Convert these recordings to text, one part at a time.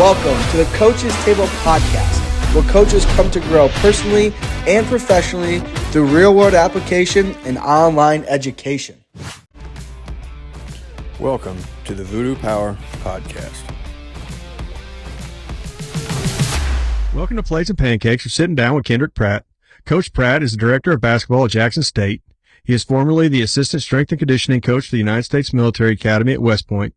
Welcome to the Coach's Table Podcast, where coaches come to grow personally and professionally through real-world application and online education. Welcome to the Voodoo Power Podcast. Welcome to Plates and Pancakes. We're sitting down with Kendrick Pratt. Coach Pratt is the director of basketball at Jackson State. He is formerly the assistant strength and conditioning coach for the United States Military Academy at West Point.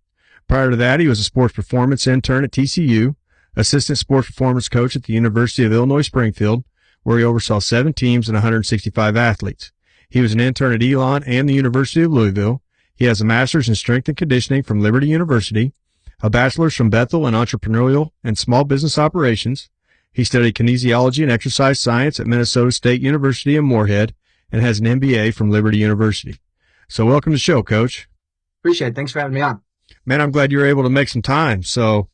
Prior to that, he was a sports performance intern at TCU, assistant sports performance coach at the University of Illinois Springfield, where he oversaw 7 teams and 165 athletes. He was an intern at Elon and the University of Louisville. He has a master's in strength and conditioning from Liberty University, a bachelor's from Bethel in entrepreneurial and small business operations. He studied kinesiology and exercise science at Minnesota State University in Moorhead and has an MBA from Liberty University. So welcome to the show, Coach. Appreciate it. Thanks for having me on. Man, I'm glad you were able to make some time. So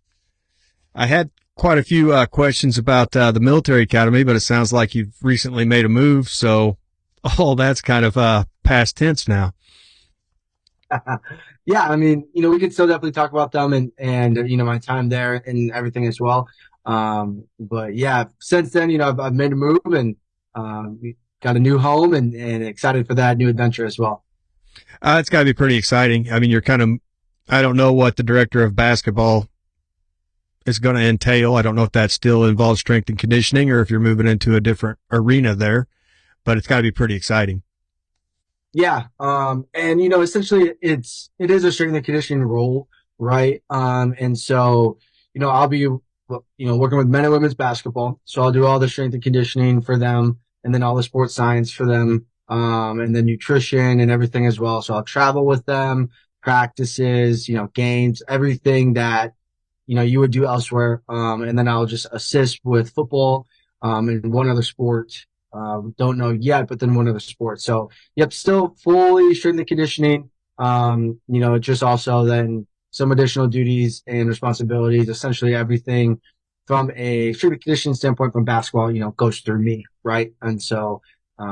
I had quite a few questions about the military academy, but it sounds like you've recently made a move. So all that's kind of past tense now. Yeah, I mean, we could still definitely talk about them and my time there and everything as well. But yeah, since then, I've made a move and we got a new home and excited for that new adventure as well. It's got to be pretty exciting. I mean, you're kind of, I don't know what the director of basketball is going to entail. I don't know if that still involves strength and conditioning or if you're moving into a different arena there, but it's got to be pretty exciting. Yeah. And, essentially it is a strength and conditioning role, right? And so, I'll be, working with men and women's basketball. So I'll do all the strength and conditioning for them and then all the sports science for them, and then nutrition and everything as well. So I'll travel with them, practices, games, everything that, you would do elsewhere. And then I'll just assist with football, and one other sport. Don't know yet, but then one other sport. So, yep, still fully strength and conditioning. Just also then some additional duties and responsibilities. Essentially everything from a strength and conditioning standpoint from basketball, goes through me, right? And so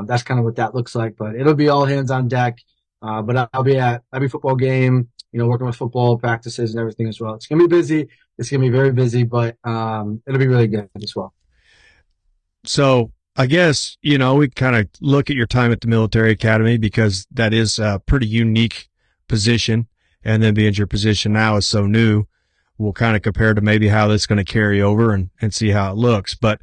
that's kind of what that looks like. But it'll be all hands on deck. But I'll be at every football game, working with football practices and everything as well. It's going to be busy. It's going to be very busy, but it'll be really good as well. So I guess, we kind of look at your time at the military academy because that is a pretty unique position. And then being your position now is so new, we'll kind of compare to maybe how that's going to carry over and see how it looks. But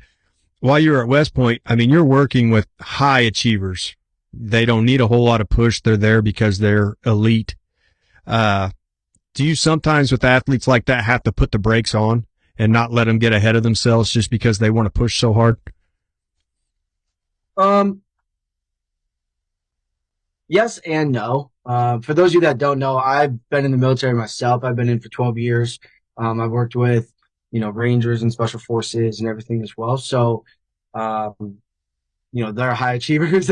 while you're at West Point, I mean, you're working with high achievers. They don't need a whole lot of push. They're there because they're elite. Do you sometimes with athletes like that have to put the brakes on and not let them get ahead of themselves just because they want to push so hard? Yes and no. For those of you that don't know, I've been in the military myself. I've been in for 12 years. I've worked with, Rangers and special forces and everything as well. So, they're high achievers,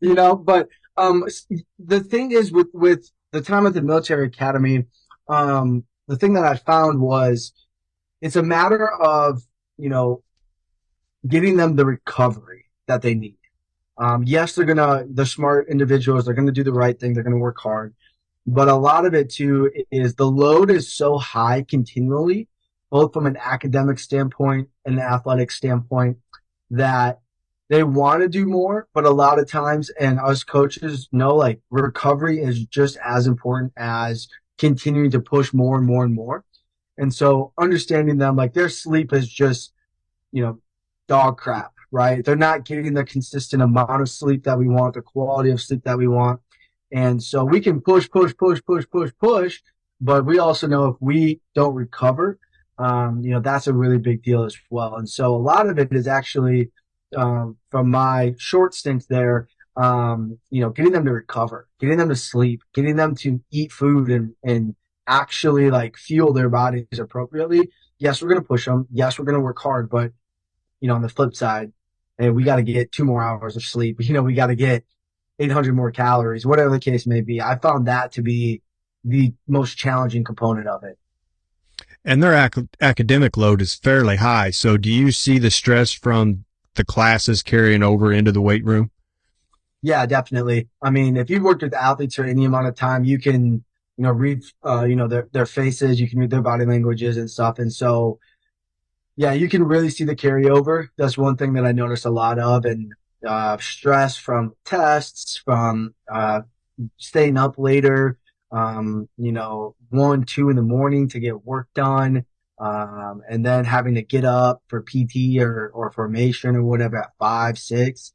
but, the thing is with the time at the military academy, the thing that I found was it's a matter of, getting them the recovery that they need. Yes, they're smart individuals. They're going to do the right thing. They're going to work hard. But a lot of it too is the load is so high continually, both from an academic standpoint and an athletic standpoint, that they want to do more. But a lot of times, and us coaches know, like, recovery is just as important as continuing to push more and more and more. And so understanding them, like, their sleep is just, dog crap. Right? They're not getting the consistent amount of sleep that we want, the quality of sleep that we want. And so we can push, but we also know if we don't recover, that's a really big deal as well. And so a lot of it is actually, from my short stint there, getting them to recover, getting them to sleep, getting them to eat food and actually like fuel their bodies appropriately. Yes, we're going to push them. Yes, we're going to work hard, but on the flip side, and we got to get 2 more hours of sleep. We got to get 800 more calories, whatever the case may be. I found that to be the most challenging component of it. And their academic load is fairly high. So do you see the stress from the classes carrying over into the weight room? Yeah, definitely. I mean, if you've worked with athletes for any amount of time, you can, read, their faces, you can read their body languages and stuff. And so Yeah, you can really see the carryover. That's one thing that I noticed a lot of, and stress from tests, from staying up later, 1, 2 in the morning to get work done, and then having to get up for PT or formation or whatever at 5, 6.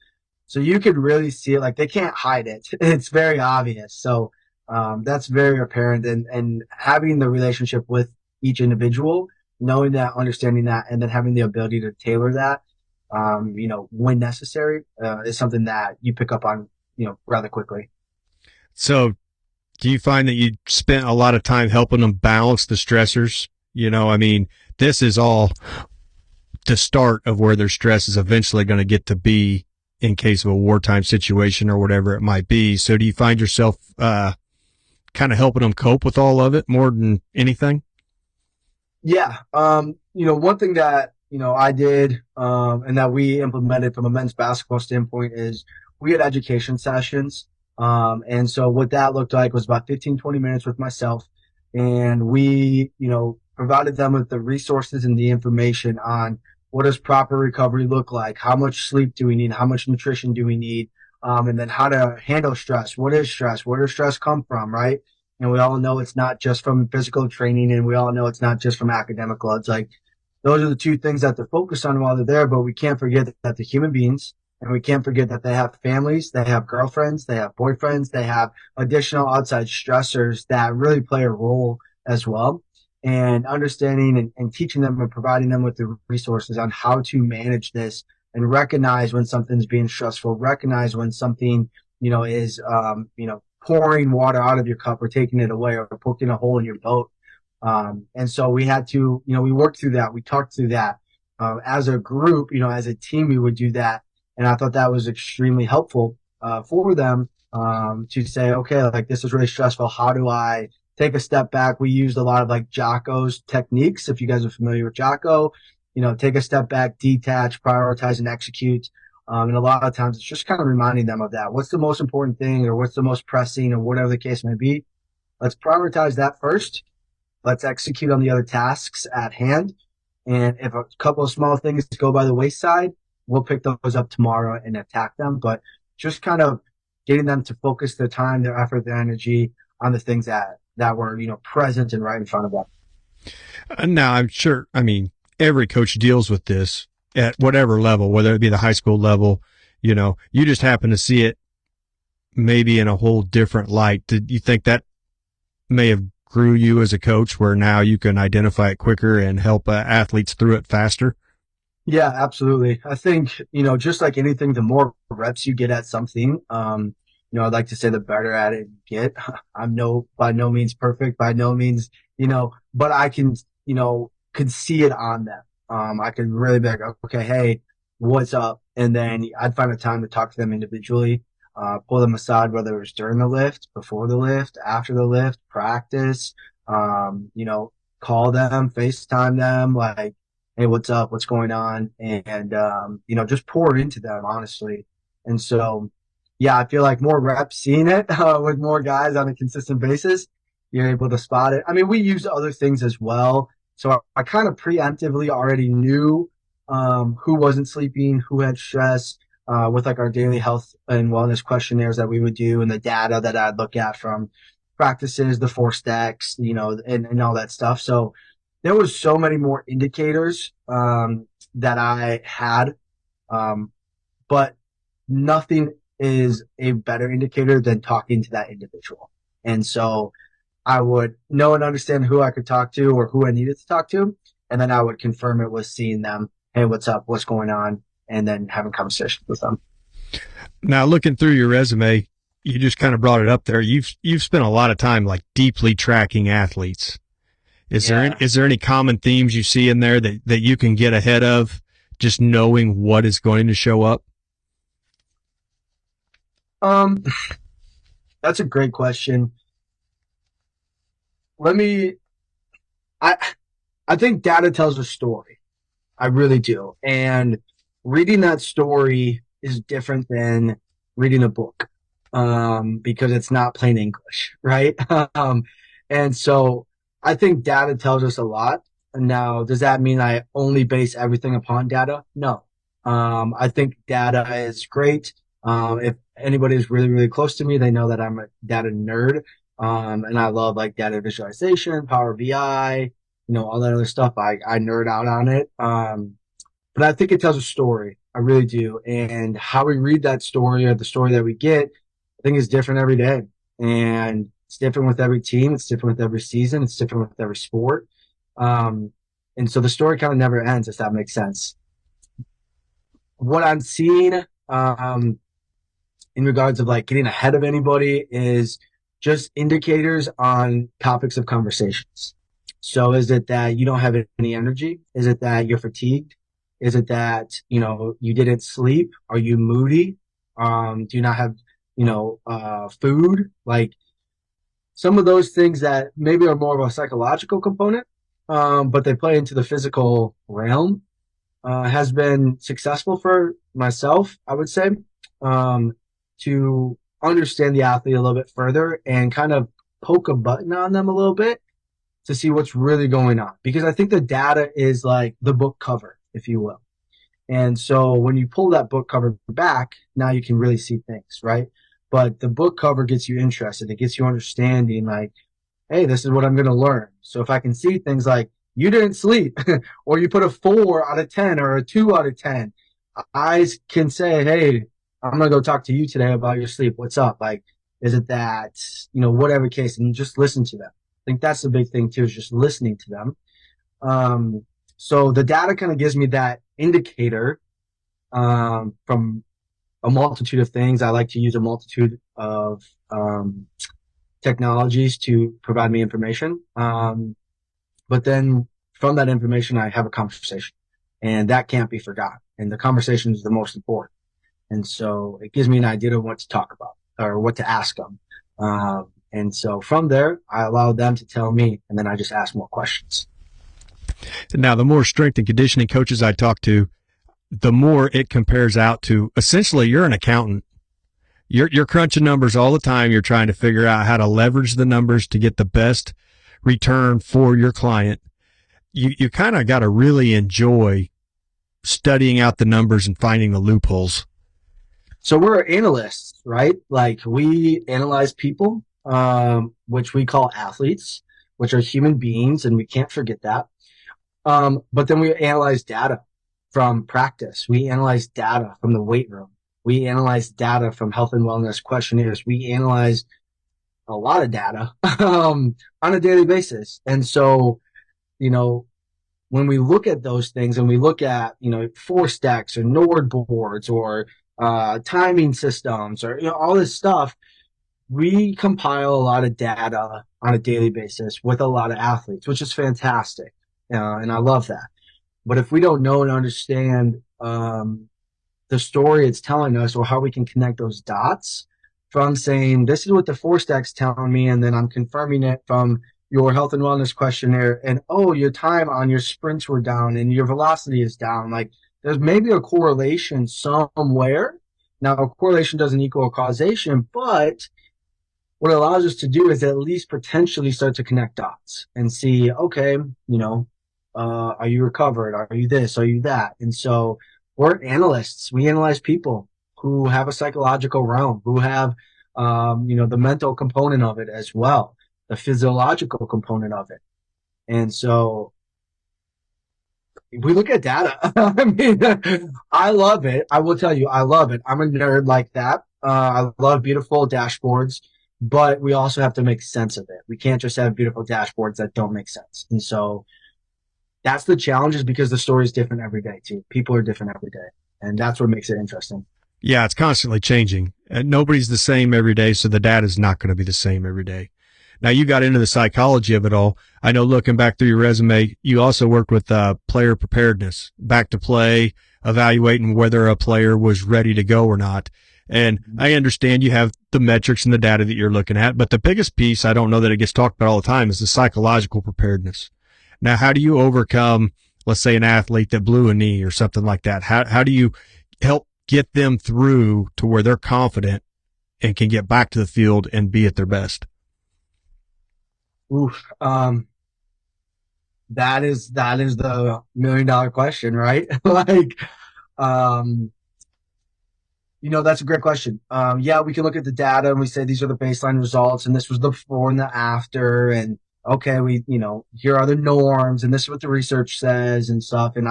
So you could really see it. Like they can't hide it. It's very obvious. So that's very apparent. And having the relationship with each individual, knowing that, understanding that, and then having the ability to tailor that, when necessary, is something that you pick up on, rather quickly. So do you find that you spent a lot of time helping them balance the stressors? I mean, this is all the start of where their stress is eventually going to get to be in case of a wartime situation or whatever it might be. So do you find yourself kind of helping them cope with all of it more than anything? Yeah. One thing that, I did, and that we implemented from a men's basketball standpoint is we had education sessions. And so what that looked like was about 15, 20 minutes with myself. And we, provided them with the resources and the information on what does proper recovery look like? How much sleep do we need? How much nutrition do we need? And then how to handle stress. What is stress? Where does stress come from? Right. And we all know it's not just from physical training, and we all know it's not just from academic loads. Like those are the two things that to focus on while they're there, but we can't forget that they're human beings, and we can't forget that they have families, they have girlfriends, they have boyfriends, they have additional outside stressors that really play a role as well. And understanding and teaching them and providing them with the resources on how to manage this and recognize when something's being stressful, recognize when something, is, pouring water out of your cup or taking it away or poking a hole in your boat. And so we had to, we worked through that. We talked through that. As a group, as a team, we would do that. And I thought that was extremely helpful for them to say, okay, like this is really stressful. How do I take a step back? We used a lot of like Jocko's techniques. If you guys are familiar with Jocko, take a step back, detach, prioritize, and execute. And a lot of times it's just kind of reminding them of that. What's the most important thing or what's the most pressing or whatever the case may be? Let's prioritize that first. Let's execute on the other tasks at hand. And if a couple of small things go by the wayside, we'll pick those up tomorrow and attack them. But just kind of getting them to focus their time, their effort, their energy on the things that were, present and right in front of them. Now, I'm sure, I mean, every coach deals with this at whatever level, whether it be the high school level, you just happen to see it maybe in a whole different light. Did you think that may have grew you as a coach where now you can identify it quicker and help athletes through it faster? Yeah, absolutely. I think, just like anything, the more reps you get at something, I'd like to say the better at it you get. I'm by no means perfect, by no means, but I can, could see it on them. I could really be like, okay, hey, what's up? And then I'd find a time to talk to them individually, pull them aside, whether it was during the lift, before the lift, after the lift, practice, call them, FaceTime them, like, hey, what's up? What's going on? And, just pour into them, honestly. And so, yeah, I feel like more reps seeing it with more guys on a consistent basis, you're able to spot it. I mean, we use other things as well. So I kind of preemptively already knew who wasn't sleeping, who had stress, with like our daily health and wellness questionnaires that we would do and the data that I'd look at from practices, the 4 stacks, and all that stuff. So there was so many more indicators that I had, but nothing is a better indicator than talking to that individual. And so I would know and understand who I could talk to or who I needed to talk to. And then I would confirm it with seeing them. Hey, what's up? What's going on? And then having conversations with them. Now, looking through your resume, you just kind of brought it up there. You've spent a lot of time like deeply tracking athletes. Yeah. Is there any common themes you see in there that you can get ahead of just knowing what is going to show up? Um, that's a great question. Let me, I, I think data tells a story. I really do. And reading that story is different than reading a book, because it's not plain English, right? And so I think data tells us a lot. Now, does that mean I only base everything upon data? No. I think data is great. If anybody is really, really close to me, they know that I'm a data nerd. And I love like data visualization, Power BI, all that other stuff. I nerd out on it. But I think it tells a story. I really do. And how we read that story or the story that we get, I think is different every day. And it's different with every team. It's different with every season. It's different with every sport. Um, and so the story kind of never ends, if that makes sense. What I'm seeing in regards of like getting ahead of anybody is just indicators on topics of conversations. So is it that you don't have any energy? Is it that you're fatigued? Is it that, you didn't sleep? Are you moody? Do you not have, food? Like some of those things that maybe are more of a psychological component, but they play into the physical realm, has been successful for myself, I would say, to understand the athlete a little bit further and kind of poke a button on them a little bit to see what's really going on. Because I think the data is like the book cover, if you will. And so when you pull that book cover back, now you can really see things, right? But the book cover gets you interested. It gets you understanding like, hey, this is what I'm going to learn. So if I can see things like you didn't sleep or you put a 4 out of 10 or a 2 out of 10, eyes can say, hey, I'm going to go talk to you today about your sleep. What's up? Like, is it that, whatever case, and just listen to them. I think that's the big thing too, is just listening to them. So the data kind of gives me that indicator from a multitude of things. I like to use a multitude of technologies to provide me information. But then from that information, I have a conversation, and that can't be forgotten. And the conversation is the most important. And so it gives me an idea of what to talk about or what to ask them. And so from there, I allow them to tell me, and then I just ask more questions. Now, the more strength and conditioning coaches I talk to, the more it compares out to essentially you're an accountant. You're crunching numbers all the time. You're trying to figure out how to leverage the numbers to get the best return for your client. You kind of got to really enjoy studying out the numbers and finding the loopholes. So we're analysts, right? Like we analyze people, which we call athletes, which are human beings, and we can't forget that. But then we analyze data from practice. We analyze data from the weight room. We analyze data from health and wellness questionnaires. We analyze a lot of data on a daily basis. And so, when we look at those things and we look at, four stacks or Nord boards or timing systems or, all this stuff, we compile a lot of data on a daily basis with a lot of athletes, which is fantastic. And I love that. But if we don't know and understand the story it's telling us or how we can connect those dots from saying, this is what the four stack's telling me, and then I'm confirming it from your health and wellness questionnaire, and your time on your sprints were down and your velocity is down. Like there's maybe a correlation somewhere. Now, a correlation doesn't equal a causation, but what it allows us to do is at least potentially start to connect dots and see, okay, are you recovered? Are you this? Are you that? And so we're analysts. We analyze people who have a psychological realm, who have, the mental component of it as well, the physiological component of it. And so we look at data. I mean, I love it. I will tell you, I love it. I'm a nerd like that. I love beautiful dashboards, but we also have to make sense of it. We can't just have beautiful dashboards that don't make sense. And so that's the challenge, is because the story is different every day too. People are different every day. And that's what makes it interesting. Yeah, it's constantly changing. And nobody's the same every day, so the data is not going to be the same every day. Now, you got into the psychology of it all. I know looking back through your resume, you also worked with player preparedness, back to play, evaluating whether a player was ready to go or not. And I understand you have the metrics and the data that you're looking at, but the biggest piece, I don't know that it gets talked about all the time, is the psychological preparedness. Now, how do you overcome, let's say, an athlete that blew a knee or something like that? How do you help get them through to where they're confident and can get back to the field and be at their best? Oof. that is the $1 million question, right? Like, um, that's a great question. Yeah, we can look at the data and we say these are the baseline results, and this was the before and the after, and okay, here are the norms, and this is what the research says and stuff. And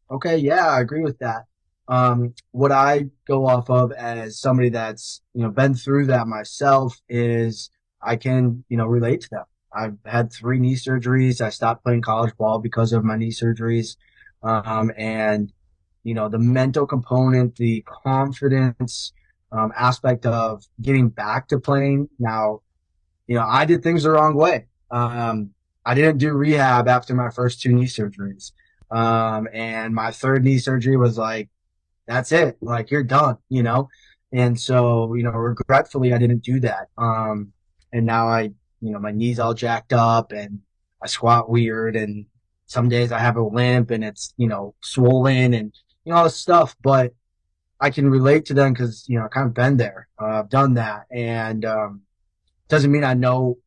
okay, yeah, I agree with that. What I go off of as somebody that's been through that myself is I can relate to them. I've had 3 knee surgeries. I stopped playing college ball because of my knee surgeries, and the mental component, the confidence aspect of getting back to playing. Now, I did things the wrong way. I didn't do rehab after my first 2 knee surgeries. And my third knee surgery was like, that's it. Like, you're done. And so, regretfully, I didn't do that. And now my knees all jacked up and I squat weird. And some days I have a limp and it's, swollen and, all this stuff. But I can relate to them because, I kind of been there. I've done that. And doesn't mean I know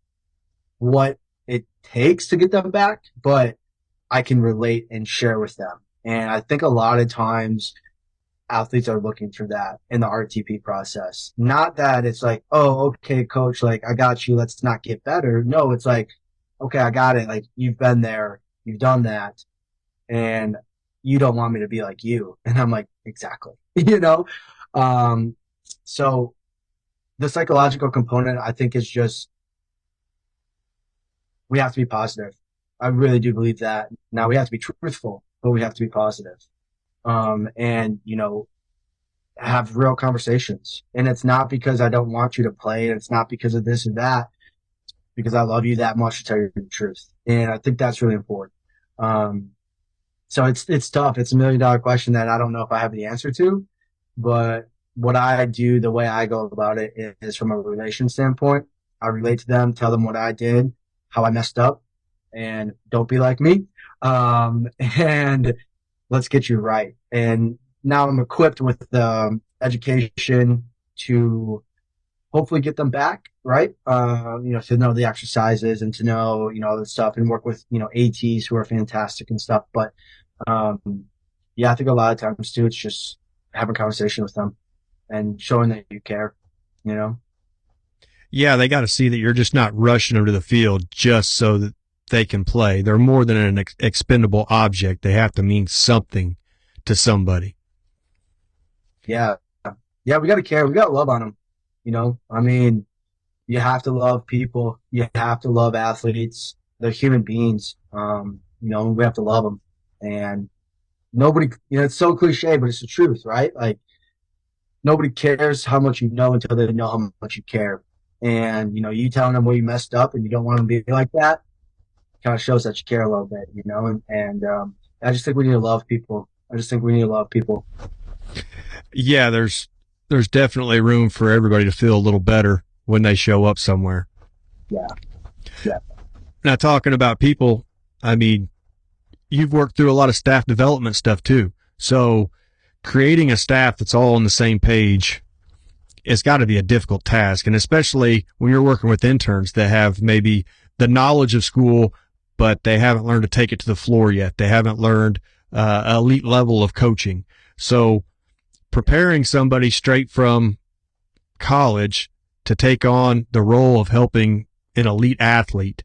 what it takes to get them back, but I can relate and share with them. And I think a lot of times athletes are looking for that in the RTP process. Not that it's like, oh, okay, coach, like I got you. Let's not get better. No, it's like, okay, I got it. Like you've been there, you've done that, and you don't want me to be like you. And I'm like, exactly. you know? Um, so the psychological component, I think, is just we have to be positive. I really do believe that. Now we have to be truthful, but we have to be positive. And have real conversations. And it's not because I don't want you to play, and it's not because of this and that, because I love you that much to tell you the truth. And I think that's really important. Um, so it's tough. It's $1 million question that I don't know if I have the answer to, but what I do, the way I go about it is from a relation standpoint. I relate to them, tell them what I did, how I messed up, and don't be like me. And let's get you right. And now I'm equipped with the education to hopefully get them back, right? To know the exercises and to know, the stuff and work with, ATs who are fantastic and stuff. But yeah, I think a lot of times too, it's just having a conversation with them and showing that you care, you know? Yeah, they got to see that you're just not rushing them to the field just so that they can play. They're more than an expendable object. They have to mean something to somebody. Yeah. Yeah, we got to care. We got to love on them. I mean, you have to love people. You have to love athletes. They're human beings. We have to love them. And nobody, it's so cliche, but it's the truth, right? Like, nobody cares how much you know until they know how much you care. And, you telling them where you messed up and you don't want them to be like that kind of shows that you care a little bit, and I just think we need to love people. I just think we need to love people. Yeah, there's definitely room for everybody to feel a little better when they show up somewhere. Yeah. Yeah. Now, talking about people, I mean, you've worked through a lot of staff development stuff too. So creating a staff that's all on the same page, it's got to be a difficult task. And especially when you're working with interns that have maybe the knowledge of school, but they haven't learned to take it to the floor yet. They haven't learned elite level of coaching. So preparing somebody straight from college to take on the role of helping an elite athlete,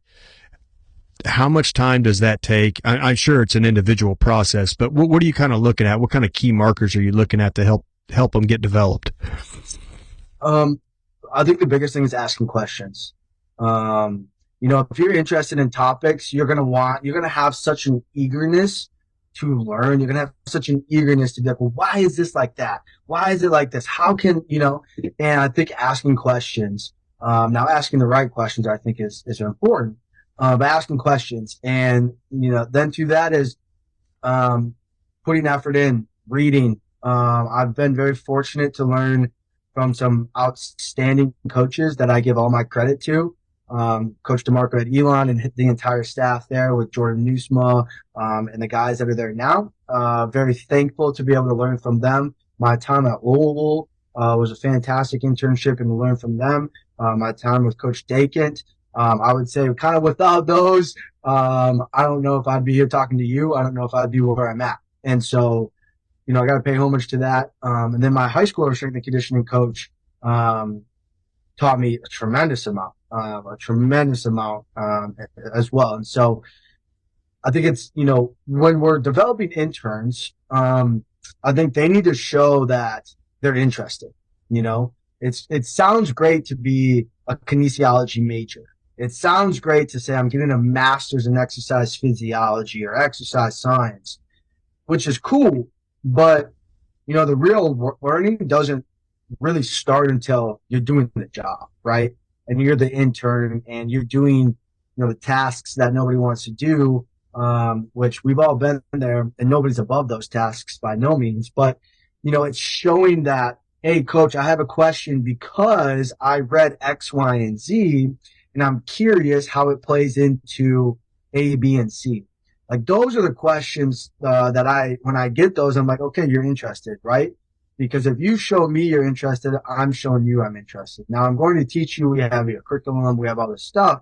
how much time does that take? I'm sure it's an individual process, but what are you kind of looking at? What kind of key markers are you looking at to help them get developed? I think the biggest thing is asking questions. If you're interested in topics, you're going to have such an eagerness to learn. You're going to have such an eagerness to be like, well, why is this like that? Why is it like this? How can, and I think asking questions, now asking the right questions, I think is important, but asking questions. And, then to that is, putting effort in, reading. I've been very fortunate to learn from some outstanding coaches that I give all my credit to. Coach DeMarco at Elon and the entire staff there with Jordan Newsma, and the guys that are there now. Very thankful to be able to learn from them. My time at Louisville was a fantastic internship and to learn from them. My time with Coach Dakent, I would say kind of without those, I don't know if I'd be here talking to you. I don't know if I'd be where I'm at. And so, I got to pay homage to that. And then my high school strength and conditioning coach um, taught me a tremendous amount as well. And so I think it's, when we're developing interns, I think they need to show that they're interested. It sounds great to be a kinesiology major. It sounds great to say I'm getting a master's in exercise physiology or exercise science, which is cool. But, the real learning doesn't really start until you're doing the job, right? And you're the intern and you're doing, the tasks that nobody wants to do, which we've all been there, and nobody's above those tasks by no means. But, it's showing that, hey, coach, I have a question because I read X, Y, and Z, and I'm curious how it plays into A, B, and C. Like those are the questions that when I get those, I'm like, okay, you're interested, right? Because if you show me you're interested, I'm showing you I'm interested. Now I'm going to teach you. We have your curriculum, we have all this stuff,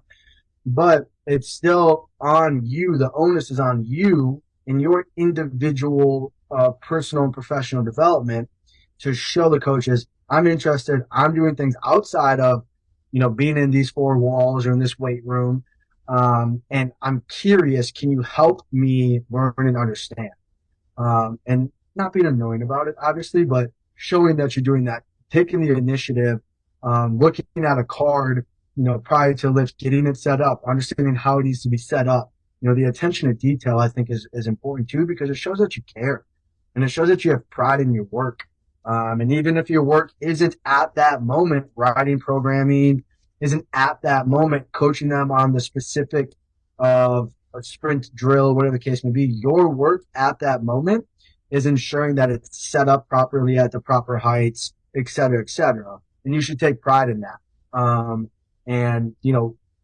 but it's still on you. The onus is on you in your individual personal and professional development to show the coaches I'm interested. I'm doing things outside of, being in these four walls or in this weight room. And I'm curious, can you help me learn and understand? And not being annoying about it, obviously, but showing that you're doing that, taking the initiative, looking at a card, prior to lift, getting it set up, understanding how it needs to be set up. The attention to detail, I think, is important too, because it shows that you care and it shows that you have pride in your work. And even if your work isn't at that moment, writing, programming, isn't at that moment, coaching them on the specific of a sprint drill, whatever the case may be, your work at that moment is ensuring that it's set up properly at the proper heights, et cetera, et cetera. And you should take pride in that. And,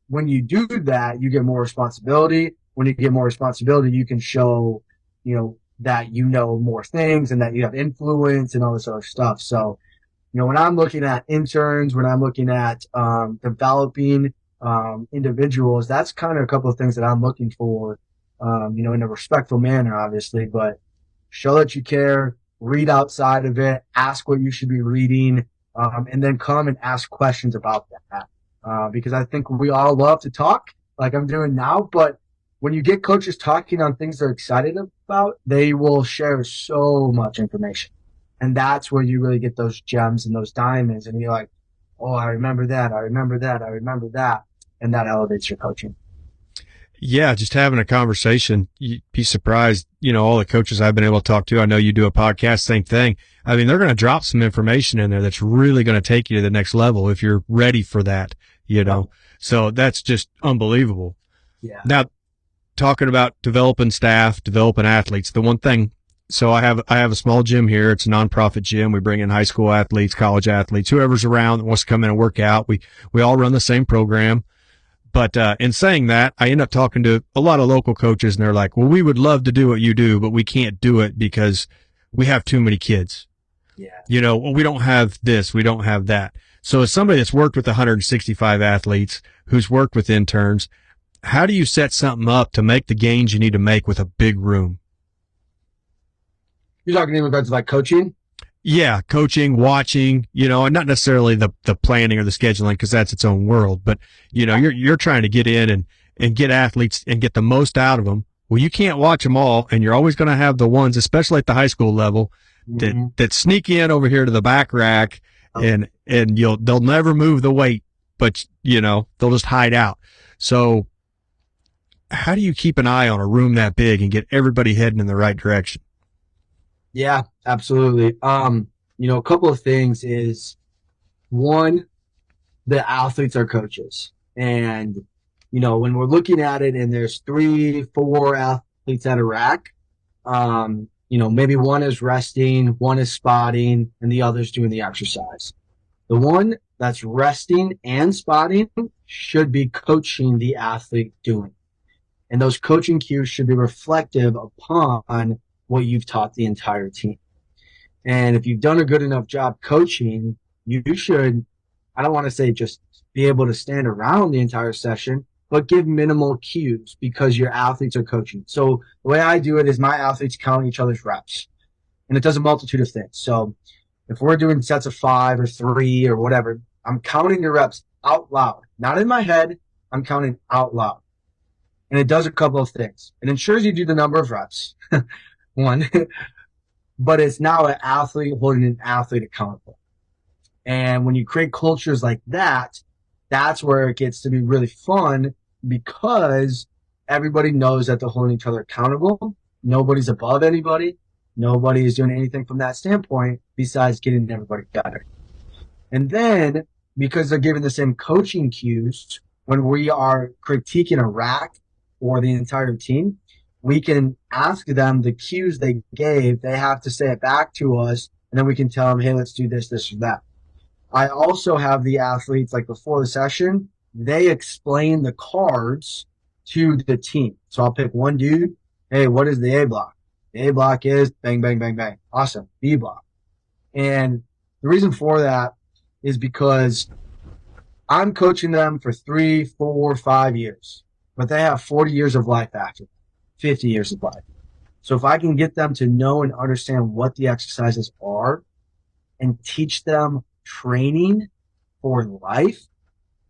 when you do that, you get more responsibility. When you get more responsibility, you can show, that you know more things and that you have influence and all this other stuff. So, when I'm looking at interns, when I'm looking at developing individuals, that's kind of a couple of things that I'm looking for, in a respectful manner, obviously, but show that you care, read outside of it, ask what you should be reading, and then come and ask questions about that. Because I think we all love to talk like I'm doing now, but when you get coaches talking on things they're excited about, they will share so much information. And that's where you really get those gems and those diamonds. And you're like, oh, I remember that. I remember that. I remember that. And that elevates your coaching. Yeah, just having a conversation. You'd be surprised, all the coaches I've been able to talk to. I know you do a podcast, same thing. I mean, they're going to drop some information in there that's really going to take you to the next level if you're ready for that, So that's just unbelievable. Yeah. Now, talking about developing staff, developing athletes, the one thing, so I have a small gym here. It's a nonprofit gym. We bring in high school athletes, college athletes, whoever's around that wants to come in and work out. We all run the same program. But in saying that, I end up talking to a lot of local coaches, and they're like, well, we would love to do what you do, but we can't do it because we have too many kids. Yeah. Well, we don't have this, we don't have that. So as somebody that's worked with 165 athletes, who's worked with interns, how do you set something up to make the gains you need to make with a big room? You're talking in regards to like coaching? Yeah, coaching, watching, and not necessarily the planning or the scheduling, because that's its own world. But you're trying to get in and get athletes and get the most out of them. Well, you can't watch them all, and you're always going to have the ones, especially at the high school level, that sneak in over here to the back rack, and they'll never move the weight, but they'll just hide out. So, how do you keep an eye on a room that big and get everybody heading in the right direction? Yeah, absolutely. A couple of things is one, the athletes are coaches. And, when we're looking at it and there's 3-4 athletes at a rack, maybe one is resting, one is spotting, and the other's doing the exercise. The one that's resting and spotting should be coaching the athlete doing. And those coaching cues should be reflective upon what you've taught the entire team. And if you've done a good enough job coaching, you should I don't want to say just be able to stand around the entire session, but give minimal cues because your athletes are coaching. So the way I do it is my athletes count each other's reps, and it does a multitude of things. So if we're doing sets of 5 or 3 or whatever, I'm counting your reps out loud, not in my head. I'm counting out loud. And it does a couple of things. It ensures you do the number of reps, one, but it's now an athlete holding an athlete accountable. And when you create cultures like that, that's where it gets to be really fun because everybody knows that they're holding each other accountable. Nobody's above anybody. Nobody is doing anything from that standpoint besides getting everybody better. And then because they're given the same coaching cues, when we are critiquing a rack or the entire team, we can ask them the cues they gave. They have to say it back to us, and then we can tell them, hey, let's do this, this, or that. I also have the athletes, like before the session, they explain the cards to the team. So I'll pick one dude. Hey, what is the A block? The A block is bang, bang, bang, bang. Awesome. B block. And the reason for that is because I'm coaching them for 3, 4, 5 years, but they have 40 years of life after, 50 years of life. So if I can get them to know and understand what the exercises are and teach them training for life,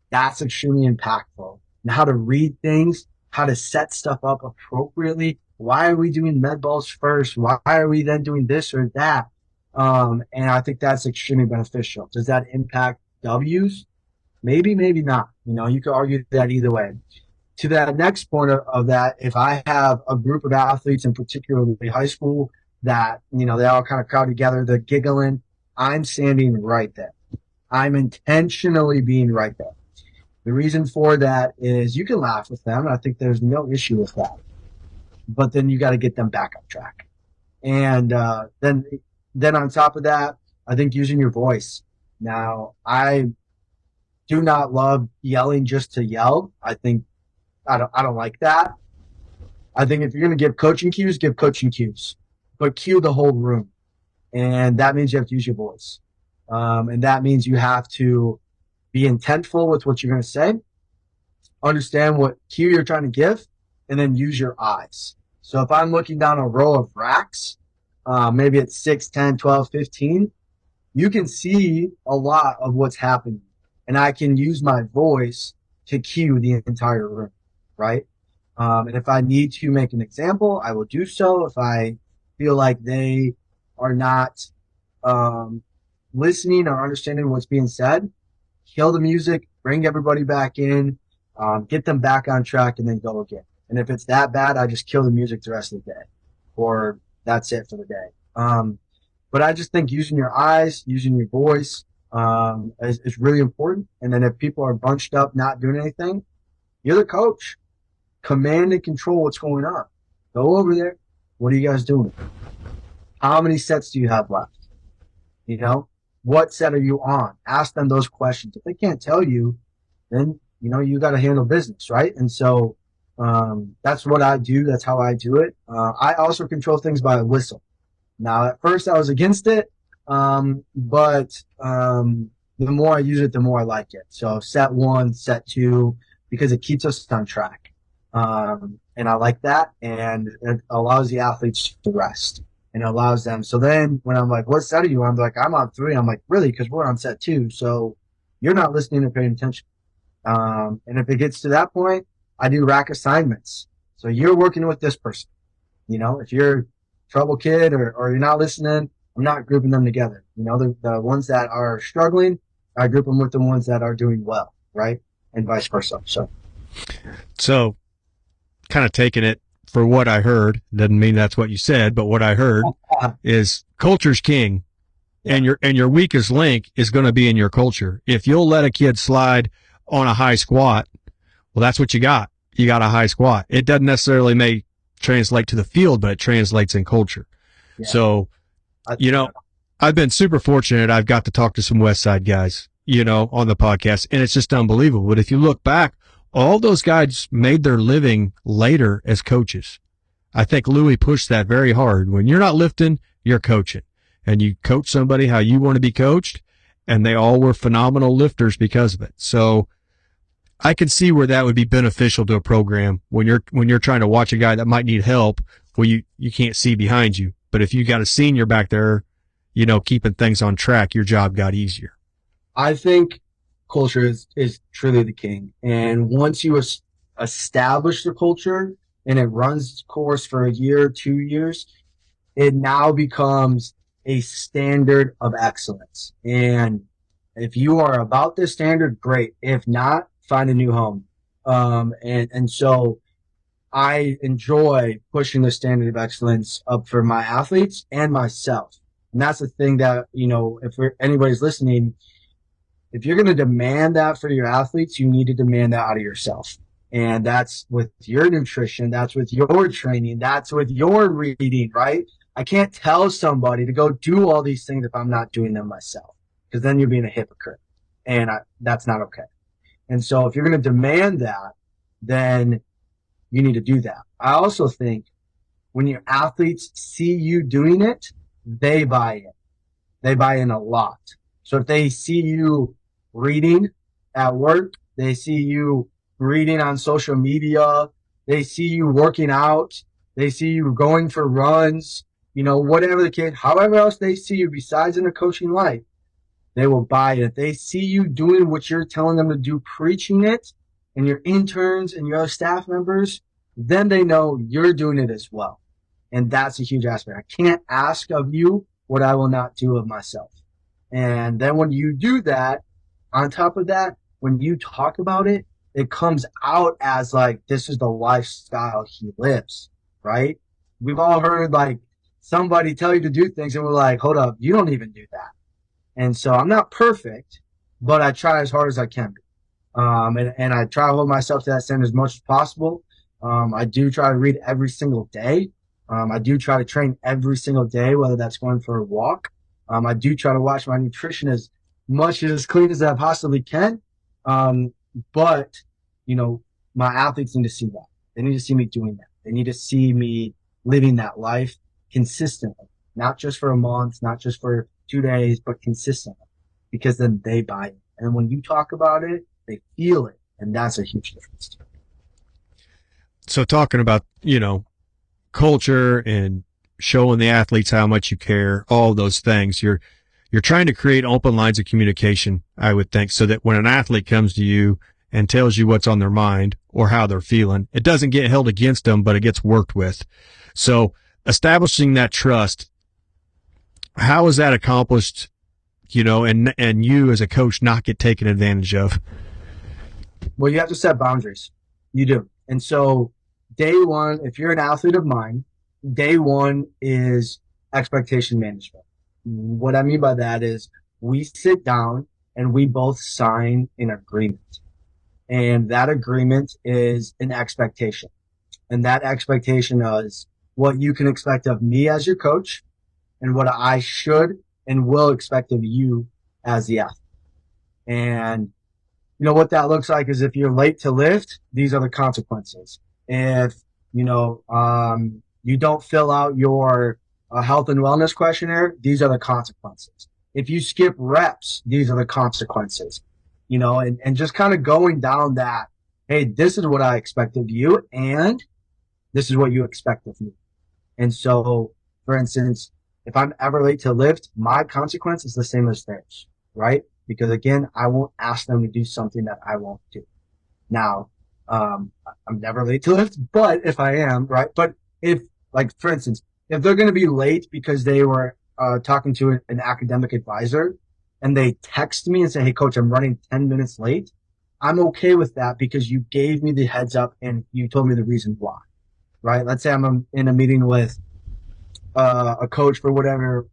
that's extremely impactful. And how to read things, how to set stuff up appropriately. Why are we doing med balls first? Why are we then doing this or that? And I think that's extremely beneficial. Does that impact W's? Maybe, maybe not. You know, you could argue that either way. To that next point of that, if I have a group of athletes, in particularly high school, that, you know, they all kind of crowd together, they're giggling, I'm standing right there. I'm intentionally being right there. The reason for that is you can laugh with them. I think there's no issue with that. But then you got to get them back on track. And then on top of that, I think using your voice. Now, I do not love yelling just to yell. I think I don't like that. I think if you're going to give coaching cues, give coaching cues, but cue the whole room. And that means you have to use your voice. And that means you have to be intentful with what you're going to say, understand what cue you're trying to give, and then use your eyes. So if I'm looking down a row of racks, maybe it's 6, 10, 12, 15, you can see a lot of what's happening. And I can use my voice to cue the entire room, right? And if I need to make an example, I will do so. If I feel like they are not listening or understanding what's being said, kill the music, bring everybody back in, get them back on track, and then go again. And if it's that bad, I just kill the music the rest of the day, or that's it for the day. But I just think using your eyes, using your voice is really important. And then if people are bunched up, not doing anything, you're the coach. Command and control what's going on. Go over there. What are you guys doing? How many sets do you have left? You know, what set are you on? Ask them those questions. If they can't tell you, then, you know, you got to handle business, right? And so that's what I do. That's how I do it. I also control things by a whistle. Now, at first I was against it, but the more I use it, the more I like it. So set 1, set 2, because it keeps us on track. And I like that, and it allows the athletes to rest, and it allows them. So then when I'm like, what set are you on? I'm like, I'm on 3. I'm like, really? Because we're on set 2. So you're not listening or paying attention. And if it gets to that point, I do rack assignments. So you're working with this person. You know, if you're a trouble kid or you're not listening, I'm not grouping them together. You know, the ones that are struggling, I group them with the ones that are doing well, right? And vice versa. So kind of taking it for what I heard, doesn't mean that's what you said, but what I heard is culture's king. Yeah. And your weakest link is going to be in your culture. If you'll let a kid slide on a high squat, well, that's what you got. You got a high squat. It doesn't necessarily may translate to the field, but it translates in culture. Yeah. So, you know, I've been super fortunate. I've got to talk to some West Side guys, you know, on the podcast, and it's just unbelievable. But if you look back, all those guys made their living later as coaches. I think Louis pushed that very hard. When you're not lifting, you're coaching. And you coach somebody how you want to be coached, and they all were phenomenal lifters because of it. So I can see where that would be beneficial to a program when you're trying to watch a guy that might need help. Well, you can't see behind you, but if you got a senior back there, keeping things on track, your job got easier. I think culture is truly the king. And once you establish the culture and it runs its course for a year, 2 years, it now becomes a standard of excellence. And if you are about this standard, great. If not, find a new home. And so I enjoy pushing the standard of excellence up for my athletes and myself. And that's the thing that, if anybody's listening, if you're going to demand that for your athletes, you need to demand that out of yourself. And that's with your nutrition. That's with your training. That's with your reading, right? I can't tell somebody to go do all these things if I'm not doing them myself, because then you're being a hypocrite. And that's not okay. And so if you're going to demand that, then you need to do that. I also think when your athletes see you doing it, they buy in. They buy in a lot. So if they see you reading at work, they see you reading on social media, they see you working out, they see you going for runs, whatever the case, however else they see you besides in a coaching life, they will buy it. If they see you doing what you're telling them to do, preaching it, and your interns and your other staff members, then they know you're doing it as well. And that's a huge aspect. I can't ask of you what I will not do of myself. And then when you do that, on top of that, when you talk about it, it comes out as like, this is the lifestyle he lives, right? We've all heard like somebody tell you to do things and we're like, hold up, you don't even do that. And so I'm not perfect, but I try as hard as I can be. And I try to hold myself to that standard as much as possible. I do try to read every single day. I do try to train every single day, whether that's going for a walk. I do try to watch my nutrition as much as clean as I possibly can. But, my athletes need to see that. They need to see me doing that. They need to see me living that life consistently, not just for a month, not just for 2 days, but consistently, because then they buy it. And when you talk about it, they feel it. And that's a huge difference. So talking about, culture and showing the athletes how much you care, all those things, you're trying to create open lines of communication, I would think, so that when an athlete comes to you and tells you what's on their mind or how they're feeling, it doesn't get held against them, but it gets worked with. So establishing that trust, how is that accomplished, and you as a coach not get taken advantage of? Well, you have to set boundaries. You do. And so day one, if you're an athlete of mine, day one is expectation management. What I mean by that is we sit down and we both sign an agreement. And that agreement is an expectation. And that expectation is what you can expect of me as your coach and what I should and will expect of you as the athlete. And what that looks like is if you're late to lift, these are the consequences. If, you don't fill out your health and wellness questionnaire, these are the consequences. If you skip reps, these are the consequences, and just kind of going down that, hey, this is what I expect of you, and this is what you expect of me. And so, for instance, if I'm ever late to lift, my consequence is the same as theirs, right? Because again, I won't ask them to do something that I won't do. Now, I'm never late to lift, but if I am, right? But if, like, for instance, if they're going to be late because they were talking to an academic advisor and they text me and say, hey, coach, I'm running 10 minutes late, I'm okay with that because you gave me the heads up and you told me the reason why, right? Let's say I'm in a meeting with a coach for whatever,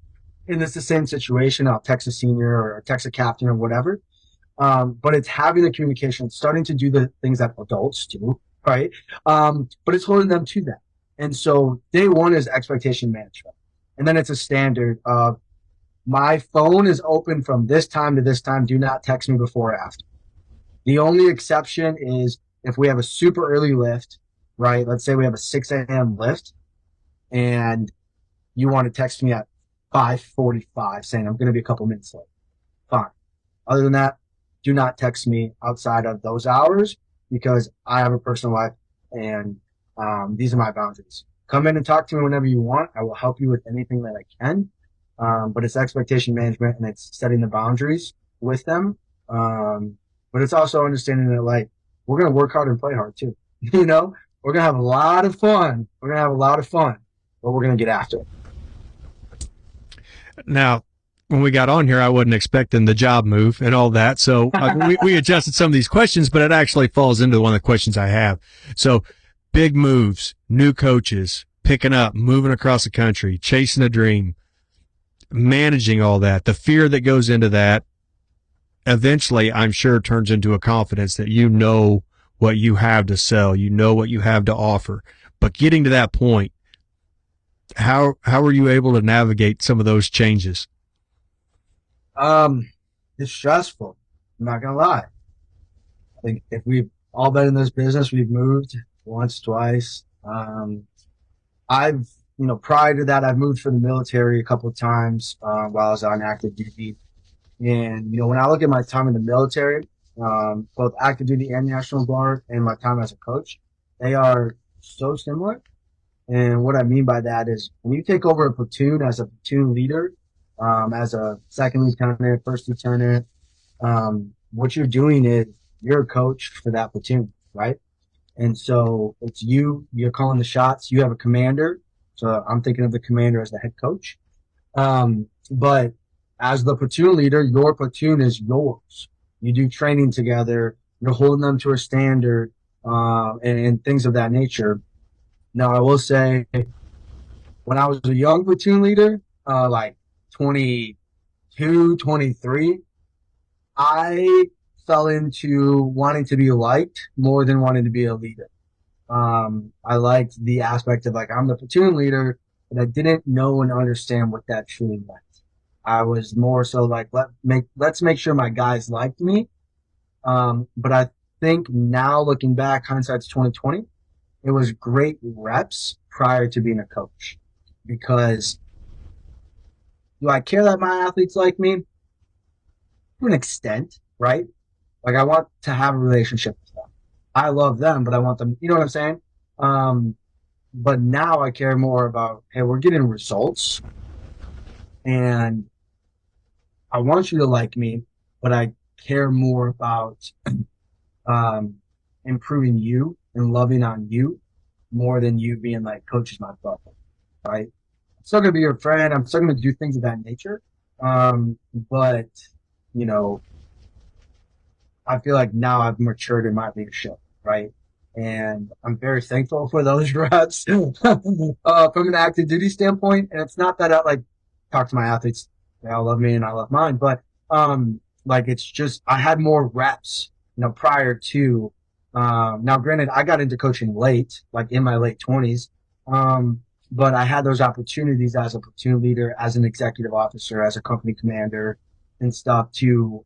and it's the same situation. I'll text a senior or text a captain or whatever. But it's having the communication, starting to do the things that adults do, right? But it's holding them to that. And so day one is expectation management. And then it's a standard of my phone is open from this time to this time. Do not text me before or after. The only exception is if we have a super early lift, right? Let's say we have a 6 a.m. lift and you want to text me at 5:45 saying I'm going to be a couple minutes late. Fine. Other than that, do not text me outside of those hours because I have a personal life and these are my boundaries. Come in and talk to me whenever you want. I will help you with anything that I can. But it's expectation management and it's setting the boundaries with them. But it's also understanding that like we're gonna work hard and play hard too. You know, we're gonna have a lot of fun. But we're gonna get after it. Now, when we got on here, I wasn't expecting the job move and all that. So we adjusted some of these questions, but it actually falls into one of the questions I have. So big moves, new coaches, picking up, moving across the country, chasing a dream, managing all that, the fear that goes into that, eventually, I'm sure, turns into a confidence that you know what you have to sell, you know what you have to offer. But getting to that point, how were you able to navigate some of those changes? It's stressful. I'm not gonna lie. I think if we've all been in this business, we've moved once, twice. I've, prior to that, I've moved for the military a couple of times while I was on active duty. And, when I look at my time in the military, both active duty and National Guard and my time as a coach, they are so similar. And what I mean by that is when you take over a platoon as a platoon leader, as a second lieutenant, first lieutenant, what you're doing is you're a coach for that platoon, right? And so it's you're calling the shots. You have a commander. So I'm thinking of the commander as the head coach. But as the platoon leader, your platoon is yours. You do training together. You're holding them to a standard, and things of that nature. Now, I will say, when I was a young platoon leader, like 22, 23, I fell into wanting to be liked more than wanting to be a leader. I liked the aspect of like, I'm the platoon leader, but I didn't know and understand what that truly meant. I was more so like, let's make sure my guys liked me. But I think now looking back, hindsight's 2020, it was great reps prior to being a coach because do I care that my athletes like me? To an extent, right? Like I want to have a relationship with them. I love them, but I want them, you know what I'm saying? But now I care more about, hey, we're getting results and I want you to like me, but I care more about improving you and loving on you more than you being like, coach is my brother, right? I'm still going to be your friend. I'm still going to do things of that nature. But, I feel like now I've matured in my leadership, right? And I'm very thankful for those reps from an active duty standpoint. And it's not that I like talk to my athletes, they all love me and I love mine, but like it's just I had more reps, prior to now granted I got into coaching late, like in my late 20s. But I had those opportunities as a platoon leader, as an executive officer, as a company commander and stuff to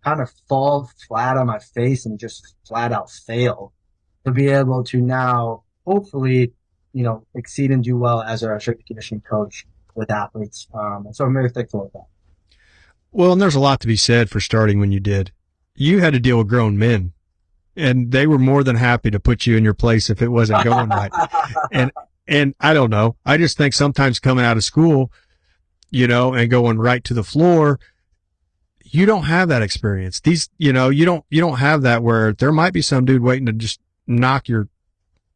kind of fall flat on my face and just flat out fail to be able to now hopefully, exceed and do well as a strength and conditioning coach with athletes. And so I'm very thankful with that. Well, and there's a lot to be said for starting when you did. You had to deal with grown men, and they were more than happy to put you in your place if it wasn't going right. And I don't know. I just think sometimes coming out of school, and going right to the floor, you don't have that experience. You don't have that where there might be some dude waiting to just knock your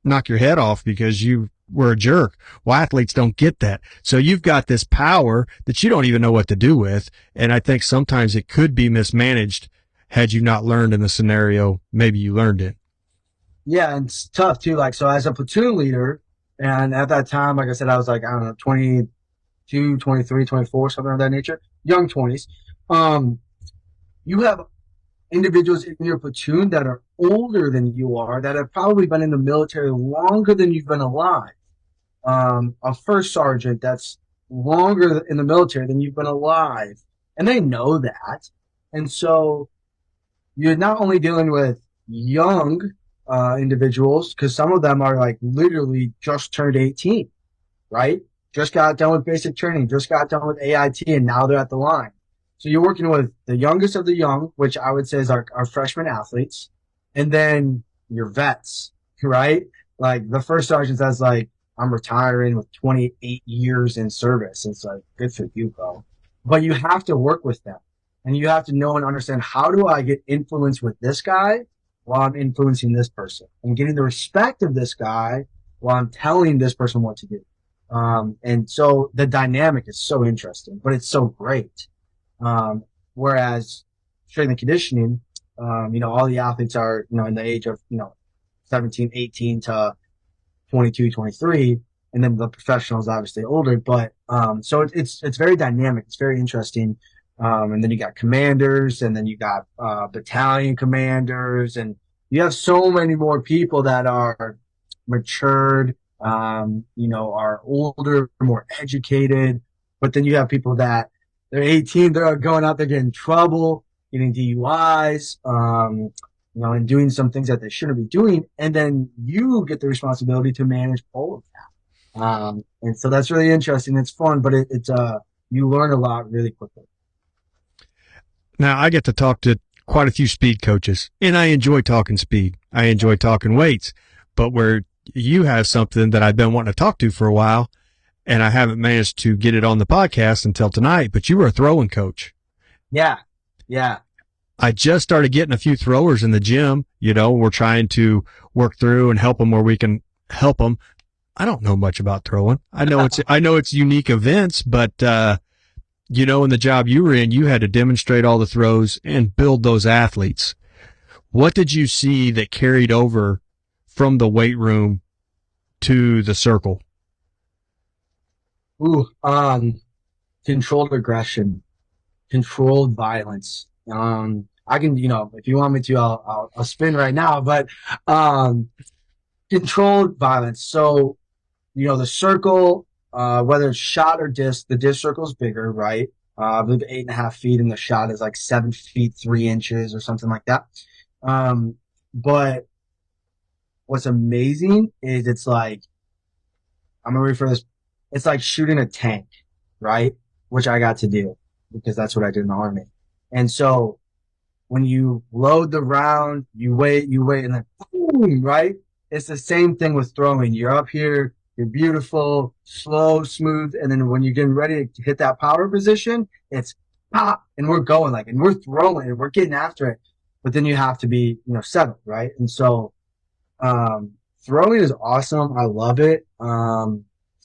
head off because you were a jerk. Well, athletes don't get that. So you've got this power that you don't even know what to do with. And I think sometimes it could be mismanaged had you not learned in the scenario maybe you learned it. Yeah, and it's tough too. Like, so as a platoon leader, and at that time, like I said, I was like, I don't know, 22, 23, 24, something of that nature, young 20s. You have individuals in your platoon that are older than you are, that have probably been in the military longer than you've been alive. A first sergeant that's longer in the military than you've been alive. And they know that. And so you're not only dealing with young individuals, because some of them are like literally just turned 18, right? Just got done with basic training, just got done with AIT, and now they're at the line. So you're working with the youngest of the young, which I would say is our freshman athletes, and then your vets, right? Like the first sergeant says, like, I'm retiring with 28 years in service. It's like, good for you, bro. But you have to work with them and you have to know and understand, how do I get influence with this guy while I'm influencing this person and getting the respect of this guy while I'm telling this person what to do. And so the dynamic is so interesting, but it's so great. Whereas strength and conditioning, all the athletes are, in the age of, 17, 18 to 22, 23, and then the professionals obviously older. But so it's very dynamic. It's very interesting. And then you got commanders, and then you got battalion commanders, and you have so many more people that are matured, are older, more educated. But then you have people that they're 18, they're going out there getting in trouble, getting DUIs, and doing some things that they shouldn't be doing. And then you get the responsibility to manage all of that. And so that's really interesting. It's fun, but it's you learn a lot really quickly. Now, I get to talk to quite a few speed coaches, and I enjoy talking speed. I enjoy talking weights, but where you have something that I've been wanting to talk to for a while, and I haven't managed to get it on the podcast until tonight, but you were a throwing coach. Yeah. Yeah. I just started getting a few throwers in the gym. We're trying to work through and help them where we can help them. I don't know much about throwing. I know it's unique events, but, in the job you were in, you had to demonstrate all the throws and build those athletes. What did you see that carried over from the weight room to the circle? Controlled aggression, controlled violence. I can, if you want me to, I'll spin right now, but, controlled violence. So, the circle, whether it's shot or disc, the disc circle is bigger, right? I believe 8.5 feet, and the shot is like 7 feet 3 inches or something like that. But what's amazing is it's like, I'm gonna refer this. It's like shooting a tank, right? Which I got to do because that's what I did in the Army. And so when you load the round, you wait, and then boom, right? It's the same thing with throwing. You're up here, you're beautiful, slow, smooth, and then when you're getting ready to hit that power position, it's pop, and we're going and we're throwing, and we're getting after it. But then you have to be, settled, right? And so throwing is awesome. I love it.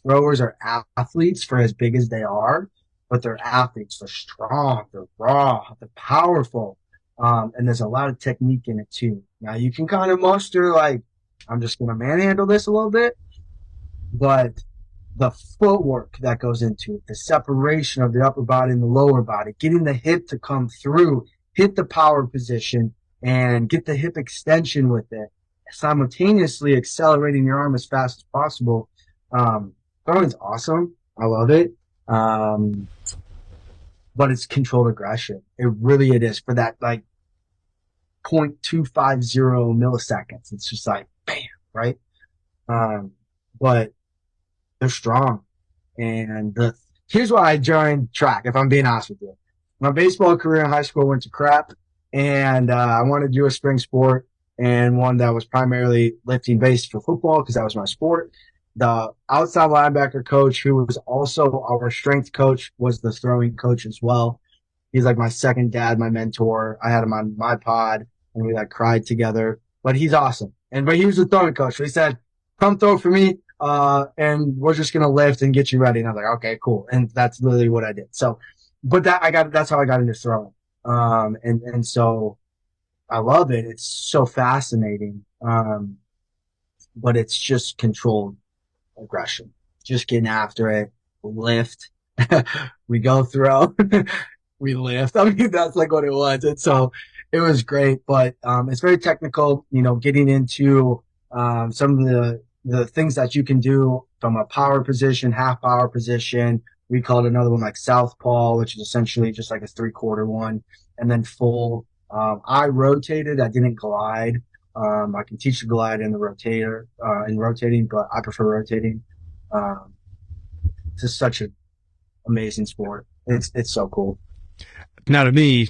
Throwers are athletes for as big as they are, but they're athletes. They're strong, they're raw, they're powerful. And there's a lot of technique in it too. Now you can kind of muster I'm just going to manhandle this a little bit, but the footwork that goes into it, the separation of the upper body and the lower body, getting the hip to come through, hit the power position, and get the hip extension with it, simultaneously accelerating your arm as fast as possible. Throwing's awesome. I love it. But it's controlled aggression. It is for that 0.250 milliseconds. It's just like bam, right? But they're strong. And here's why I joined track, if I'm being honest with you. My baseball career in high school went to crap, and I wanted to do a spring sport, and one that was primarily lifting based for football because that was my sport. The outside linebacker coach, who was also our strength coach, was the throwing coach as well. He's like my second dad, my mentor. I had him on my pod, and we cried together. But he's awesome. But he was the throwing coach. So he said, "Come throw for me, and we're just gonna lift and get you ready." And I was like, "Okay, cool." And that's literally what I did. So, but that's how I got into throwing. And so I love it. It's so fascinating. But it's just controlled aggression, just getting after it. Lift, we go throw, we lift. I mean, that's what it was. And so it was great, but it's very technical, getting into some of the things that you can do from a power position, half power position. We called another one southpaw, which is essentially just like a 3/4 one, and then full. I rotated, I didn't glide. I can teach the glide in the rotator, in rotating, but I prefer rotating. It's just such an amazing sport. It's so cool. Now, to me,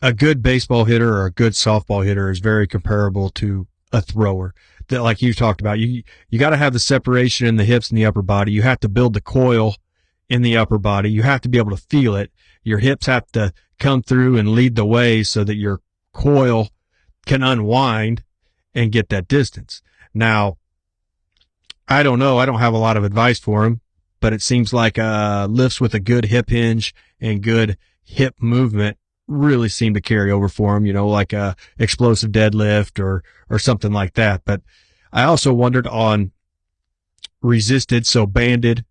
a good baseball hitter or a good softball hitter is very comparable to a thrower. That, like you talked about, you got to have the separation in the hips and the upper body. You have to build the coil in the upper body. You have to be able to feel it. Your hips have to come through and lead the way so that your coil can unwind and get that distance. Now, I don't know. I don't have a lot of advice for him, but it seems like lifts with a good hip hinge and good hip movement really seem to carry over for him, like a explosive deadlift or something like that. But I also wondered on resisted, so banded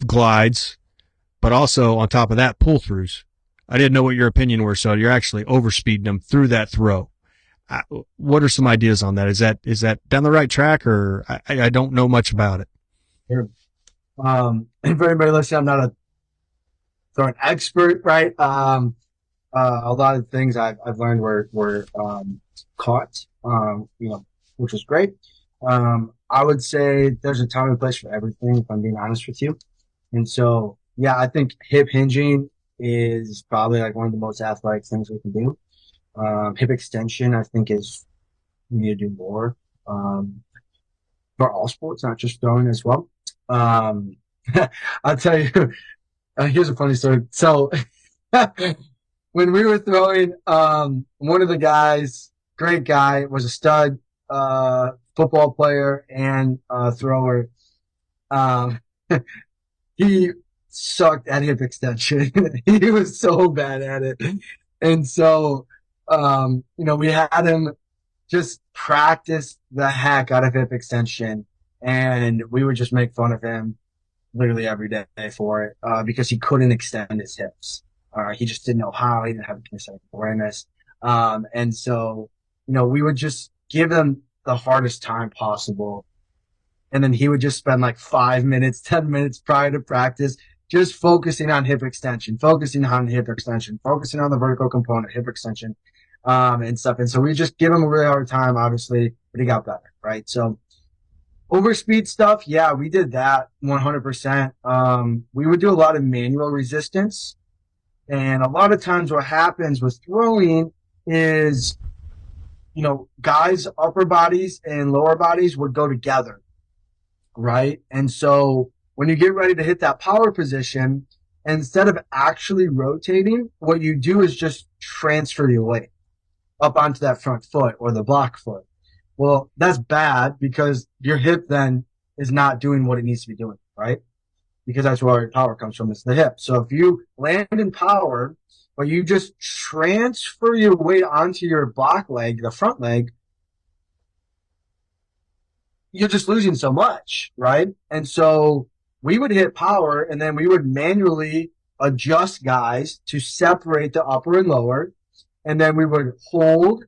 glides, but also on top of that, pull throughs. I didn't know what your opinion were, so you're actually overspeeding them through that throw. What are some ideas on that? Is that down the right track, or I don't know much about it? Sure. And for anybody listening, I'm not a throwing expert, right? A lot of things I've learned were caught, which was great. I would say there's a time and place for everything, if I'm being honest with you. And so, yeah, I think hip hinging is probably like one of the most athletic things we can do. Hip extension, I think, is we need to do more for all sports, not just throwing as well. Um, I'll tell you, here's a funny story. So, when we were throwing, one of the guys, great guy, was a stud football player and thrower. Um, he sucked at hip extension. He was so bad at it. And so, we had him just practice the heck out of hip extension. And we would just make fun of him literally every day for it because he couldn't extend his hips. He just didn't know how. He didn't have kinesthetic awareness. And so, we would just give him the hardest time possible. And then he would just spend like 5 minutes, 10 minutes prior to practice just focusing on hip extension, focusing on the vertical component, hip extension, and stuff. And so we just give him a really hard time, obviously, but he got better, right? So overspeed stuff, yeah, we did that 100%. We would do a lot of manual resistance. And a lot of times what happens with throwing is, guys' upper bodies and lower bodies would go together, right? And so when you get ready to hit that power position, instead of actually rotating, what you do is just transfer your weight up onto that front foot or the block foot. Well, that's bad because your hip then is not doing what it needs to be doing, right? Because that's where your power comes from, is the hip. So if you land in power, but you just transfer your weight onto your block leg, the front leg, you're just losing so much, right? And so we would hit power and then we would manually adjust guys to separate the upper and lower. And then we would hold,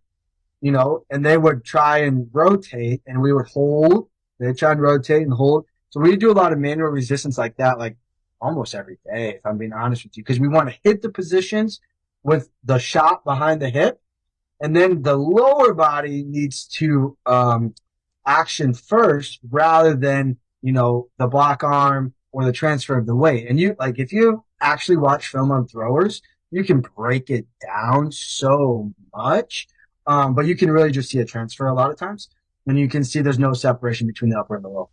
and they would try and rotate and we would hold. They'd try and rotate and hold. So we do a lot of manual resistance like that, like almost every day, if I'm being honest with you, because we want to hit the positions with the shot behind the hip. And then the lower body needs to action first rather than, the block arm or the transfer of the weight. And if you actually watch film on throwers, you can break it down so much. But you can really just see a transfer a lot of times. And you can see there's no separation between the upper and the lower.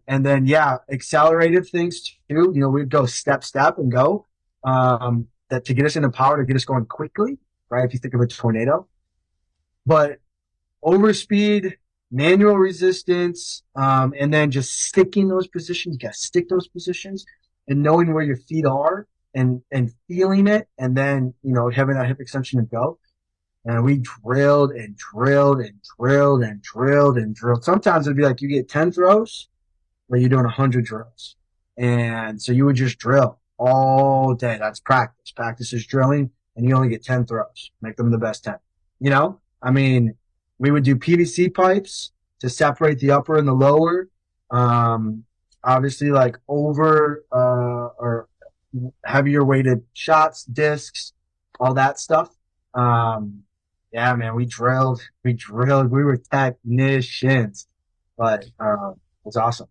And then, accelerated things too. We'd go step and go, that to get us into power, to get us going quickly, right? If you think of a tornado, but overspeed, manual resistance, and then just sticking those positions. You got to stick those positions and knowing where your feet are and feeling it. And then, having that hip extension and go. And we drilled and drilled and drilled and drilled and drilled. Sometimes it'd be like you get 10 throws, but you're doing 100 drills. And so you would just drill all day. That's practice. Practice is drilling, and you only get 10 throws. Make them the best 10. We would do PVC pipes to separate the upper and the lower. Obviously, like over or heavier weighted shots, discs, all that stuff. Yeah, man, we drilled, we were technicians, but it was awesome.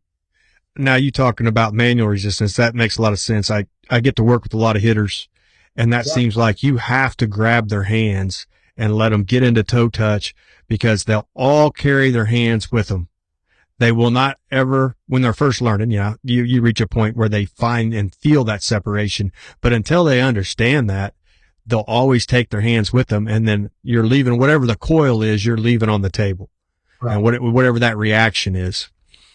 Now, you talking about manual resistance, that makes a lot of sense. I get to work with a lot of hitters, And that Yeah. seems like you have to grab their hands and let them get into toe touch because they'll all carry their hands with them. They will not ever, when they're first learning, you reach a point where they find and feel that separation. But until they understand that, they'll always take their hands with them. And then you're leaving whatever the coil is, you're leaving on the table Right. and whatever that reaction is.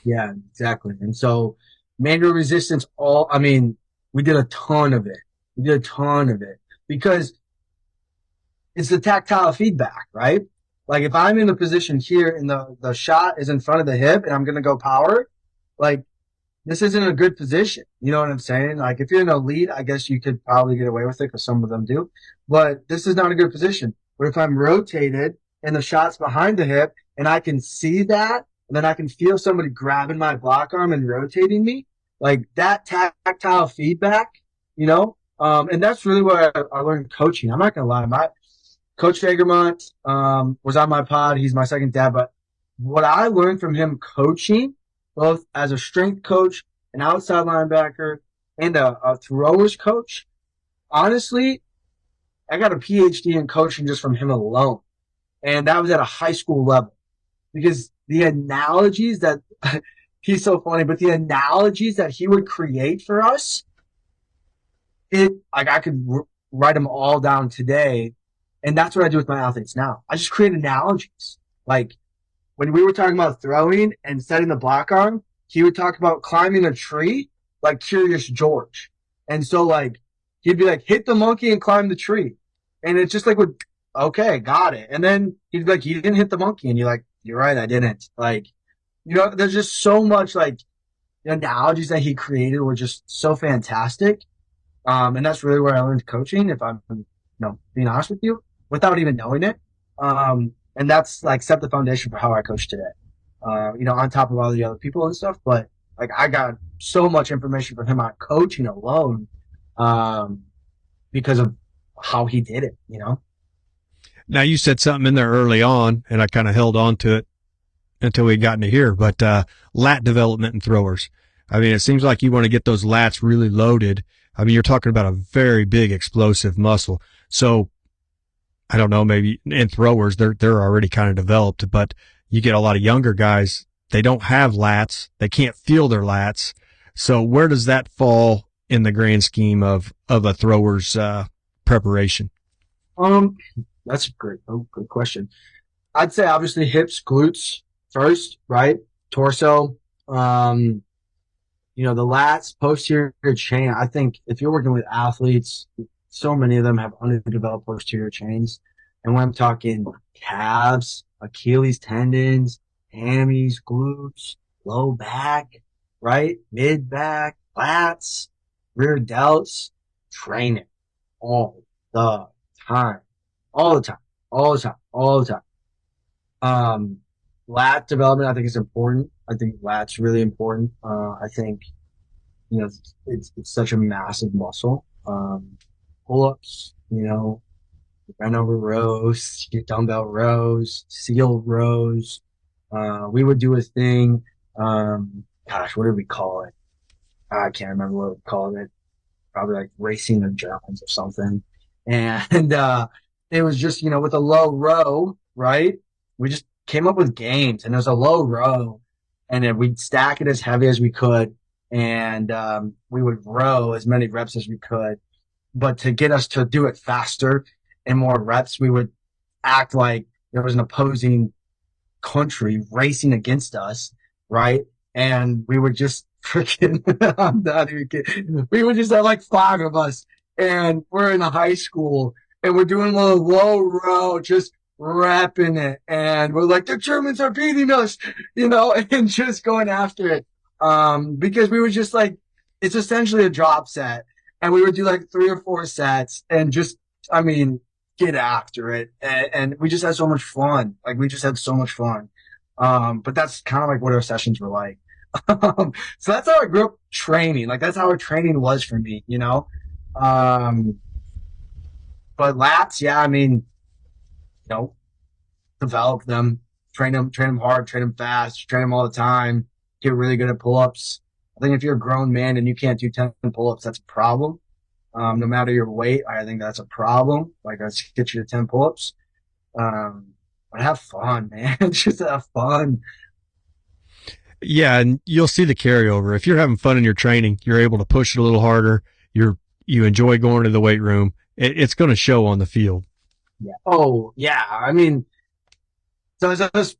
Yeah, exactly. And so manual resistance, I mean, we did a ton of it. We did a ton of it because it's the tactile feedback, right? Like if I'm in a position here and the shot is in front of the hip and I'm going to go power, like this isn't a good position. You know what I'm saying? Like if you're in a lead, I guess you could probably get away with it because some of them do, but this is not a good position. But if I'm rotated and the shot's behind the hip and I can see that, and then I can feel somebody grabbing my block arm and rotating me, like that tactile feedback, and that's really where I learned coaching. I'm not going to lie. My Coach Egremont was on my pod. He's my second dad. But what I learned from him coaching, both as a strength coach, an outside linebacker, and a throwers coach, honestly, I got a PhD in coaching just from him alone. And that was at a high school level. Because the analogies that he's so funny, but the analogies that he would create for us, I could write them all down today. And that's what I do with my athletes now. I just create analogies. Like when we were talking about throwing and setting the block arm, he would talk about climbing a tree like Curious George. And so like he'd be like, hit the monkey and climb the tree. And it's just like, okay, got it. And then he'd be like, you didn't hit the monkey. And you're like, you're right, I didn't. Like, there's just so much like the analogies that he created were just so fantastic. And that's really where I learned coaching, if I'm, being honest with you, without even knowing it. And that's like set the foundation for how I coach today. On top of all the other people and stuff. But like I got so much information from him on coaching alone, because of how he did it. Now you said something in there early on and I kind of held on to it until we got into here, but, lat development and throwers. I mean, it seems like you want to get those lats really loaded. I mean, you're talking about a very big explosive muscle. So I don't know, maybe in throwers, they're already kind of developed, but you get a lot of younger guys. They don't have lats. They can't feel their lats. So where does that fall in the grand scheme of a thrower's, preparation? That's a good question. I'd say obviously hips, glutes first, right? Torso, the lats, posterior chain. I think if you're working with athletes, so many of them have underdeveloped posterior chains. And when I'm talking calves, Achilles tendons, hammies, glutes, low back, right? Mid back, lats, rear delts, train it all the time. All the time. All the time. All the time. Lat development, I think, is important. I think lat's really important. I think, it's such a massive muscle. Pull-ups, bent over rows, dumbbell rows, seal rows. We would do a thing. What did we call it? I can't remember what we called it. Probably like racing the Germans or something. And, it was just, with a low row, right? We just came up with games and it was a low row and then we'd stack it as heavy as we could. And, we would row as many reps as we could. But to get us to do it faster and more reps, we would act like there was an opposing country racing against us, right? And we would just freaking, I'm not even kidding. We would just have like 5 of us and we're in a high school and we're doing a low row, just repping it. And we're like, the Germans are beating us, and just going after it. Because we were just like, it's essentially a drop set. And we would do like 3 or 4 sets and just, get after it. And we just had so much fun. Like we just had so much fun. But that's kind of like what our sessions were like. So that's how I grew up training. Like that's how our training was for me, But lats, yeah, develop them, train them hard, train them fast, train them all the time, get really good at pull-ups. I think if you're a grown man and you can't do 10 pull-ups, that's a problem. No matter your weight, I think that's a problem. Like, let's get you to 10 pull-ups. But have fun, man. Just have fun. Yeah, and you'll see the carryover. If you're having fun in your training, you're able to push it a little harder. You enjoy going to the weight room. It's going to show on the field. Yeah. Oh, yeah. I mean, so I was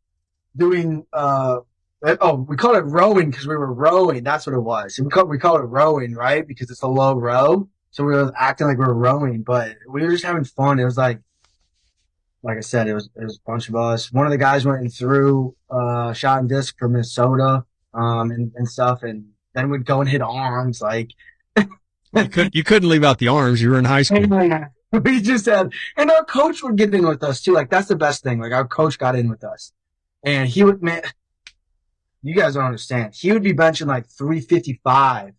doing, we called it rowing because we were rowing. That's what it was. We call it rowing, right? Because it's a low row. So we were acting like we were rowing, but we were just having fun. It was like I said, it was a bunch of us. One of the guys went and threw shot and disc from Minnesota, and stuff, and then we'd go and hit arms. Like, You couldn't leave out the arms. You were in high school. we just had, and our coach would get in with us too. Like, that's the best thing. Like, our coach got in with us, and he would, man, you guys don't understand. He would be benching like 355,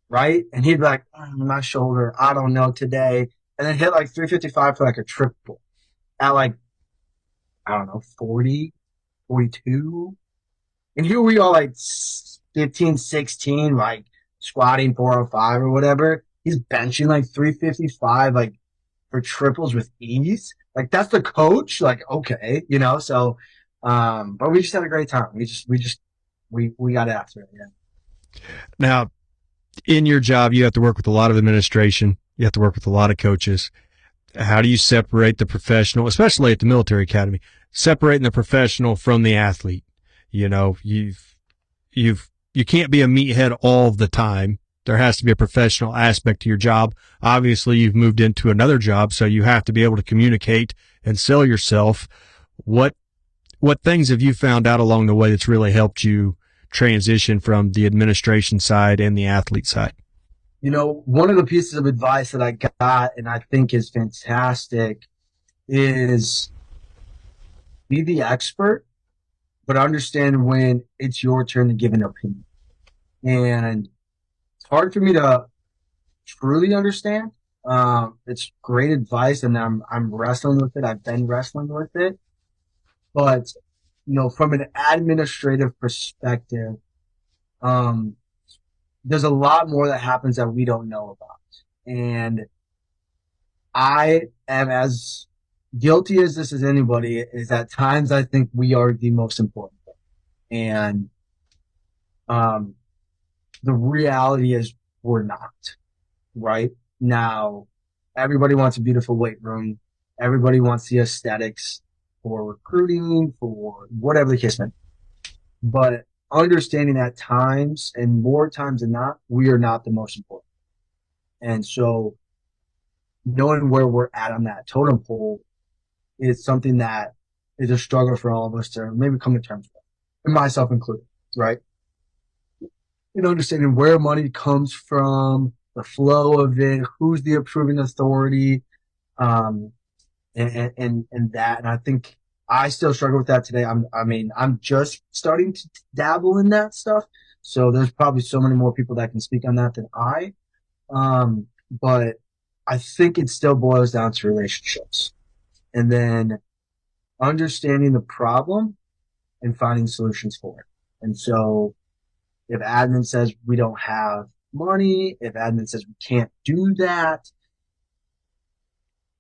right? And he'd be like, my shoulder, I don't know today, and then hit like 355 for like a triple at like, I don't know, 40, 42. And here we are like 15, 16, like squatting 405 or whatever. He's benching like 355, like for triples with ease. Like, that's the coach. Like, okay, so, but we just had a great time. We got after it. Yeah. Now, in your job, you have to work with a lot of administration. You have to work with a lot of coaches. How do you separate the professional, especially at the military academy, separating the professional from the athlete? You know, you can't be a meathead all the time. There has to be a professional aspect to your job. Obviously, you've moved into another job, so you have to be able to communicate and sell yourself. What things have you found out along the way that's really helped you transition from the administration side and the athlete side? One of the pieces of advice that I got and I think is fantastic is be the expert, but understand when it's your turn to give an opinion. And it's hard for me to truly understand. It's great advice, and I'm wrestling with it. I've been wrestling with it, but from an administrative perspective, um, there's a lot more that happens that we don't know about, and I am as guilty as this as anybody. Is at times I think we are the most important thing, and um, the reality is we're not. Right now, everybody wants a beautiful weight room. Everybody wants the aesthetics for recruiting, for whatever the case may be. But understanding at times, and more times than not, we are not the most important. And so knowing where we're at on that totem pole is something that is a struggle for all of us to maybe come to terms with, and myself included, right? And understanding where money comes from, the flow of it, who's the approving authority, um, and that. And I think I still struggle with that today. I'm just starting to dabble in that stuff. So there's probably so many more people that can speak on that than I. But I think it still boils down to relationships, and then understanding the problem and finding solutions for it. And so if admin says we don't have money, if admin says we can't do that,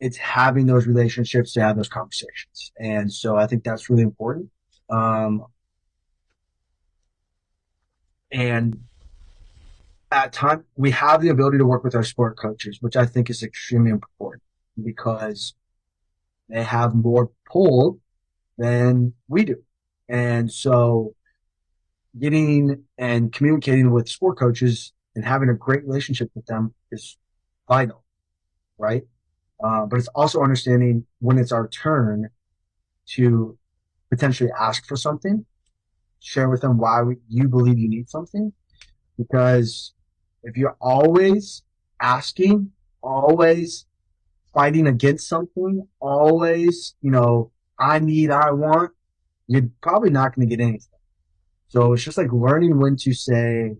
it's having those relationships to have those conversations. And so I think that's really important. And at time, we have the ability to work with our sport coaches, which I think is extremely important because they have more pull than we do. And so getting and communicating with sport coaches and having a great relationship with them is vital, right? But it's also understanding when it's our turn to potentially ask for something, share with them why you believe you need something. Because if you're always asking, always fighting against something, always, I want, you're probably not going to get anything. So it's just like learning when to say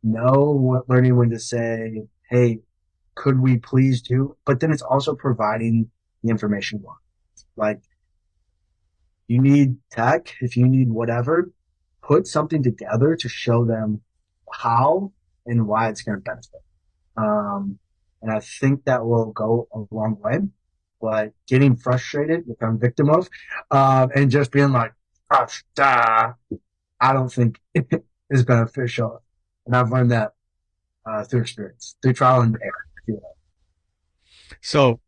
no, learning when to say, hey, could we please do? But then it's also providing the information you want. Like, you need tech, if you need whatever, put something together to show them how and why it's going to benefit. and I think that will go a long way. But getting frustrated, which I'm victim of, and just being like, "Gosh, I don't think is beneficial. And I've learned that through experience, through trial and error. So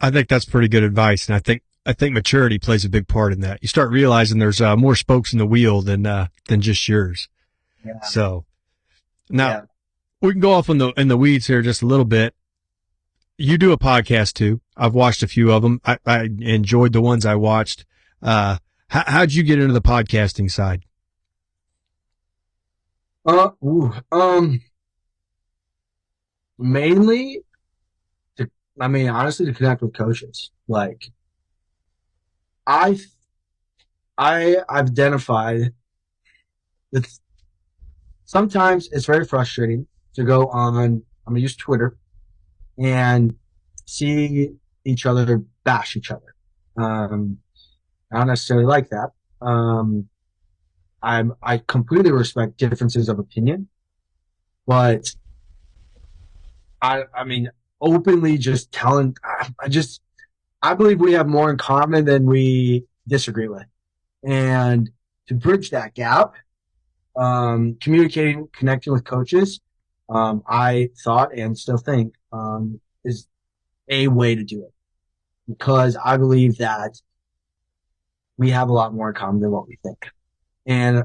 I think that's pretty good advice, and I think maturity plays a big part in that. You start realizing there's more spokes in the wheel than just yours. Yeah, So now yeah. we can go off in the weeds here just a little bit. You do a podcast too. I've watched a few of them. I enjoyed the ones I watched. How'd you get into the podcasting side? Ooh, mainly to, I mean, honestly, to connect with coaches. Like, I, I've identified that sometimes it's very frustrating to go on. I'm gonna use Twitter and see each other bash each other. Um, I don't necessarily like that. Um, I completely respect differences of opinion, but I mean, openly just telling, I believe we have more in common than we disagree with. And to bridge that gap, communicating, connecting with coaches, I thought and still think, is a way to do it because I believe that we have a lot more in common than what we think. And,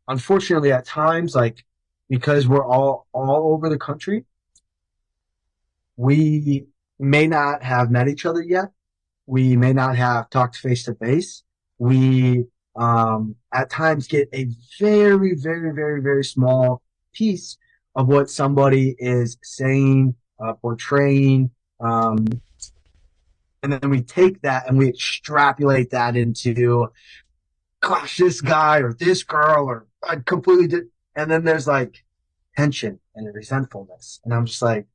unfortunately at times, like, because we're all over the country, we may not have met each other yet. We may not have talked face to face. We at times get a very, very, very, very small piece of what somebody is saying, portraying, um, and then we take that and we extrapolate that into, gosh, this guy or this girl or I completely did. And then there's like tension and resentfulness, and I'm just like,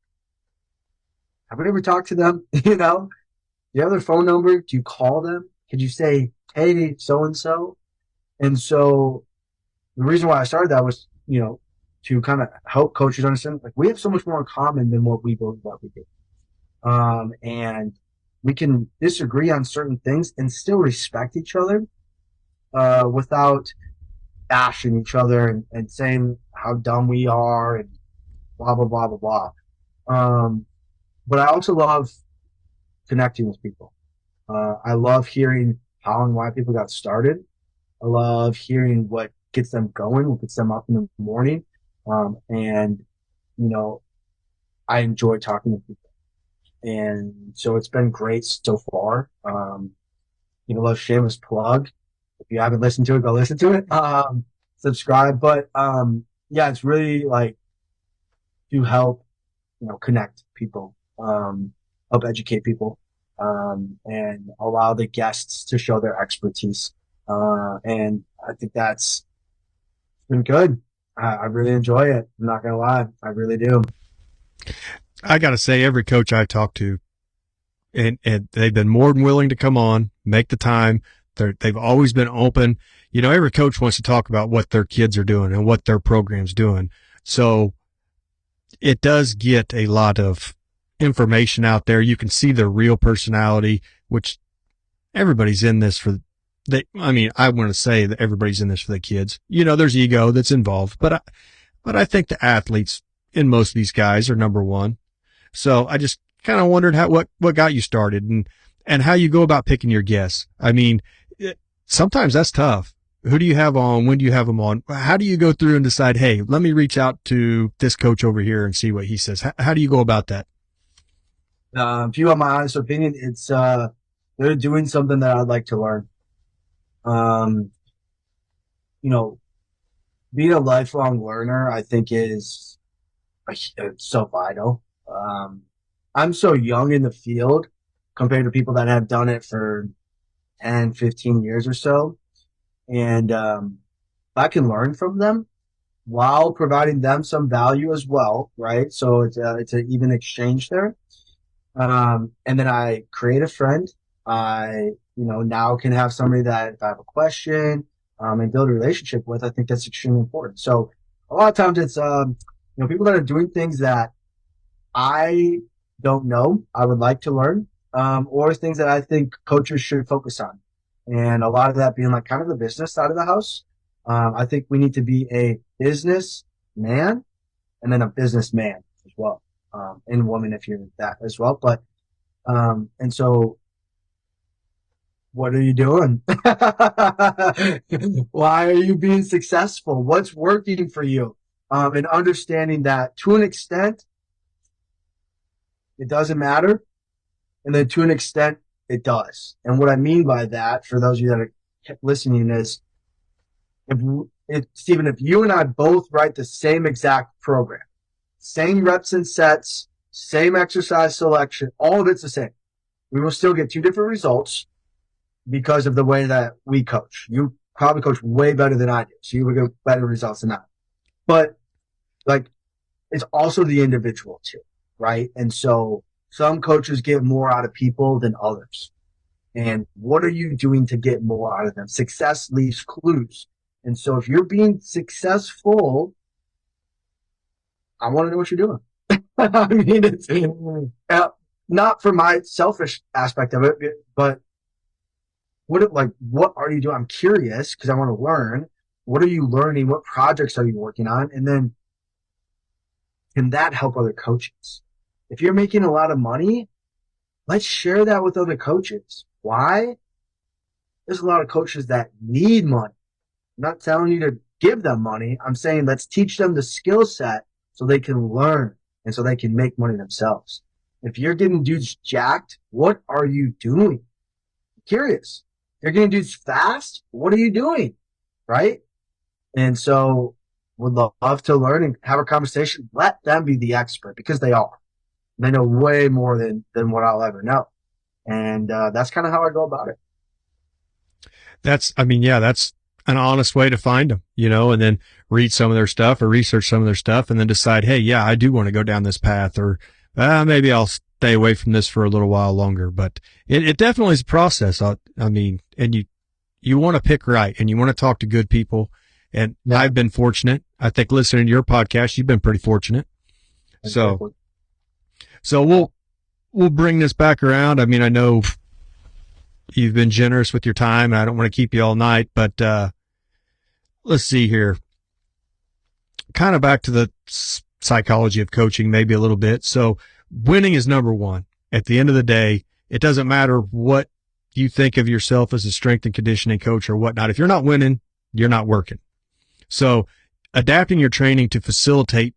have we ever talked to them? Do you have their phone number? Do you call them? Could you say, hey, so and so? And so the reason why I started that was, to kind of help coaches understand, like, we have so much more in common than what we believe that we do. And we can disagree on certain things and still respect each other, without bashing each other and saying how dumb we are and blah, blah, blah, blah, blah. But I also love connecting with people. I love hearing how and why people got started. I love hearing what gets them going, what gets them up in the morning. And, you know, I enjoy talking to people. And so it's been great so far. Love shameless plug. If you haven't listened to it, go listen to it. Subscribe. But, yeah, it's really like to help, connect people, help educate people, and allow the guests to show their expertise. And I think that's been good. I really enjoy it. I'm not gonna lie, I really do. I got to say, every coach I talk to, and they've been more than willing to come on, make the time. They've always been open. Every coach wants to talk about what their kids are doing and what their program's doing. So it does get a lot of information out there. You can see their real personality, which everybody's in this for. I want to say that everybody's in this for the kids. There's ego that's involved, but I think the athletes in most of these guys are number one. So I just kind of wondered what got you started and how you go about picking your guests. Sometimes that's tough. Who do you have on? When do you have them on? How do you go through and decide, hey, let me reach out to this coach over here and see what he says? How do you go about that? If you want my honest opinion, it's they're doing something that I'd like to learn. Um, you know, Being a lifelong learner, I think is so vital. I'm so young in the field compared to people that have done it for 10, 15 years or so. And I can learn from them while providing them some value as well, right? So it's an even exchange there. And then I create a friend. I, now can have somebody that if I have a question, and build a relationship with, I think that's extremely important. So a lot of times it's, people that are doing things that I don't know, I would like to learn, or things that I think coaches should focus on. And a lot of that being like kind of the business side of the house. I think we need to be a business man and then a businessman as well, and woman if you're that as well. But and so, what are you doing? Why are you being successful? What's working for you? And understanding that to an extent, it doesn't matter, and then to an extent, it does. And what I mean by that, for those of you that are listening, is Stephen, if you and I both write the same exact program, same reps and sets, same exercise selection, all of it's the same. We will still get two different results because of the way that we coach. You probably coach way better than I do, so you will get better results than that. But like, it's also the individual too, right? And so some coaches get more out of people than others. And what are you doing to get more out of them? Success leaves clues. And so if you're being successful, I want to know what you're doing. I mean, it's not for my selfish aspect of it, but what are you doing? I'm curious because I want to learn. What are you learning? What projects are you working on? And then can that help other coaches? If you're making a lot of money, let's share that with other coaches. Why? There's a lot of coaches that need money. I'm not telling you to give them money. I'm saying let's teach them the skill set so they can learn and so they can make money themselves. If you're getting dudes jacked, what are you doing? I'm curious. You're getting dudes fast. What are you doing? Right? And so would love to learn and have a conversation. Let them be the expert because they are. They know way more than what I'll ever know. And that's kind of how I go about it. That's an honest way to find them, and then read some of their stuff or research some of their stuff and then decide, hey, yeah, I do want to go down this path, or maybe I'll stay away from this for a little while longer. But it definitely is a process. And you want to pick right and you want to talk to good people. And yeah. I've been fortunate. I think listening to your podcast, you've been pretty fortunate. So we'll bring this back around. I mean, I know you've been generous with your time and I don't want to keep you all night, but, let's see here. Kind of back to the psychology of coaching, maybe a little bit. So winning is number one. At the end of the day, it doesn't matter what you think of yourself as a strength and conditioning coach or whatnot. If you're not winning, you're not working. So adapting your training to facilitate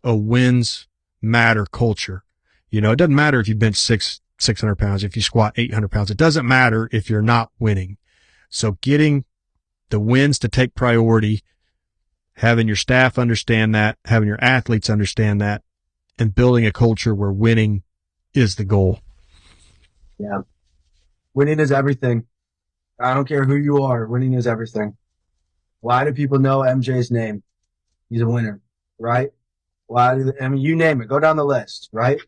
a wins matter culture. It doesn't matter if you bench 600 pounds, if you squat 800 pounds, it doesn't matter if you're not winning. So getting the wins to take priority, having your staff understand that, having your athletes understand that, and building a culture where winning is the goal. Yeah. Winning is everything. I don't care who you are. Winning is everything. Why do people know MJ's name? He's a winner, right? You name it. Go down the list, right?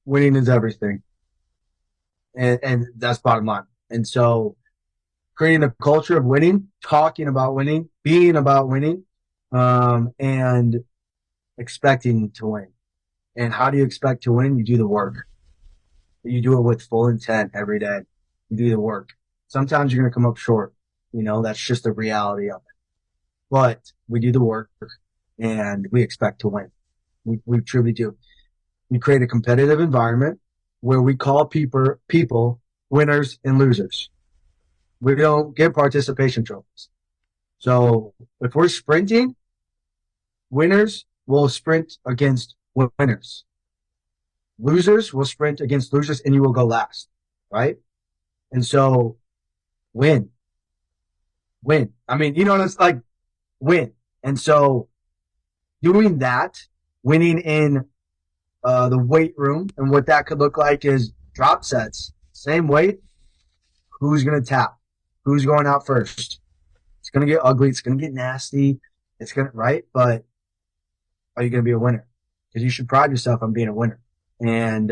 Winning is everything. And that's bottom line. And so creating a culture of winning, talking about winning, being about winning, and expecting to win. And how do you expect to win? You do the work. You do it with full intent every day. You do the work. Sometimes you're going to come up short. That's just the reality of it. But we do the work and we expect to win. We truly do. We create a competitive environment where we call people winners and losers. We don't give participation trophies. So if we're sprinting, winners will sprint against winners. Losers will sprint against losers and you will go last, right? And so win. I mean, it's like win. And so doing that, winning in the weight room, and what that could look like is drop sets, same weight. Who's going to tap? Who's going out first? It's going to get ugly. It's going to get nasty. Right? But are you going to be a winner? Because you should pride yourself on being a winner. And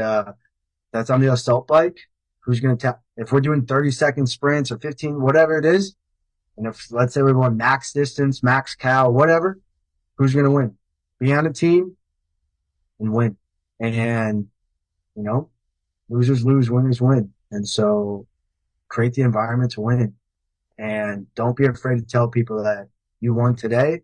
that's on the assault bike. Who's going to tap? If we're doing 30-second sprints or 15, whatever it is, and if let's say we're going max distance, max cal, whatever, who's going to win? Be on a team and win. And, you know, losers lose, winners win. And so create the environment to win. And don't be afraid to tell people that you won today,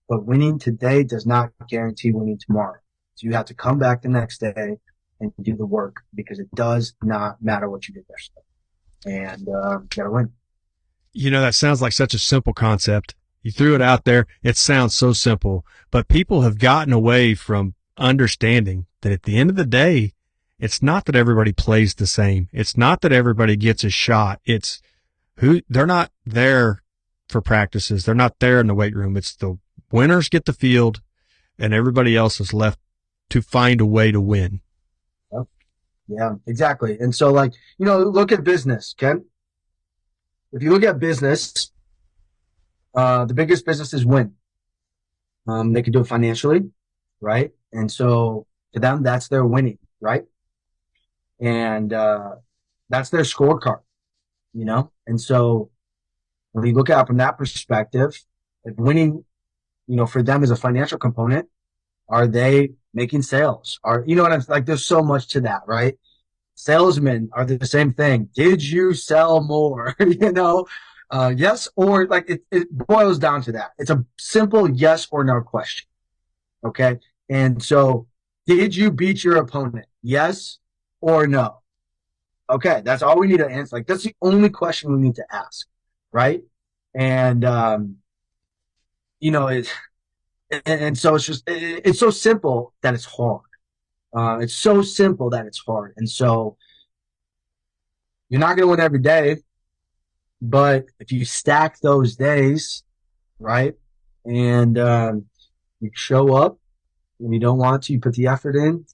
but winning today does not guarantee winning tomorrow. So you have to come back the next day and do the work because it does not matter what you did yesterday. And you got to win. That sounds like such a simple concept. You threw it out there. It sounds so simple, but people have gotten away from understanding that at the end of the day, it's not that everybody plays the same. It's not that everybody gets a shot. It's they're not there for practices. They're not there in the weight room. It's the winners get the field and everybody else is left to find a way to win. Yeah, exactly. And so look at business, Ken. If you look at business, the biggest businesses win. They can do it financially, right? And so to them, that's their winning, right? And that's their scorecard, And so when you look at it from that perspective, if winning, for them is a financial component, are they making sales? What I'm like? There's so much to that, right? Salesmen are the same thing. Did you sell more? Yes, or it boils down to that. It's a simple yes or no question. Okay. And so did you beat your opponent? Yes or no? Okay. That's all we need to answer. That's the only question we need to ask. Right. And, and so it's so simple that it's hard. It's so simple that it's hard. And so you're not going to win every day, but if you stack those days, right, and you show up and you don't want to, you put the effort in,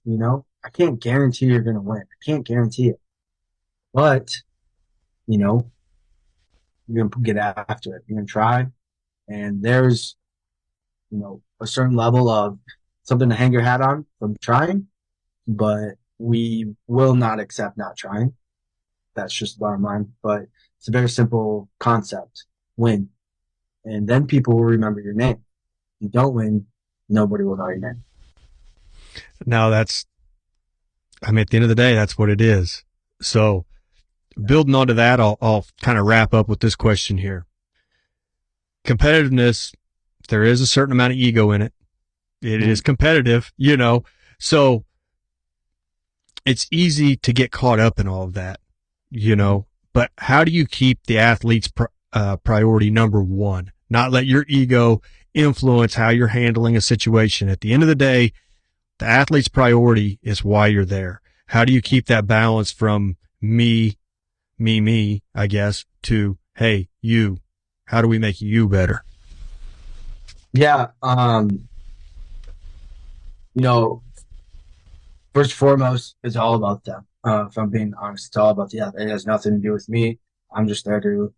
I can't guarantee you're going to win. I can't guarantee it. But, you're going to get after it. You're going to try. And there's, a certain level of something to hang your hat on from trying, but we will not accept not trying. That's just the bottom line. But it's a very simple concept. Win. And then people will remember your name. If you don't win, nobody will know your name. Now at the end of the day, that's what it is. So building onto that, I'll kind of wrap up with this question here. Competitiveness, there is a certain amount of ego in it. It is competitive, so it's easy to get caught up in all of that, but how do you keep the athlete's priority number one? Not let your ego influence how you're handling a situation. At the end of the day, the athlete's priority is why you're there. How do you keep that balance from me, I guess, to, hey, you, how do we make you better? Yeah. First and foremost, it's all about them. If I'm being honest, it's all about the athlete. It has nothing to do with me. I'm just there to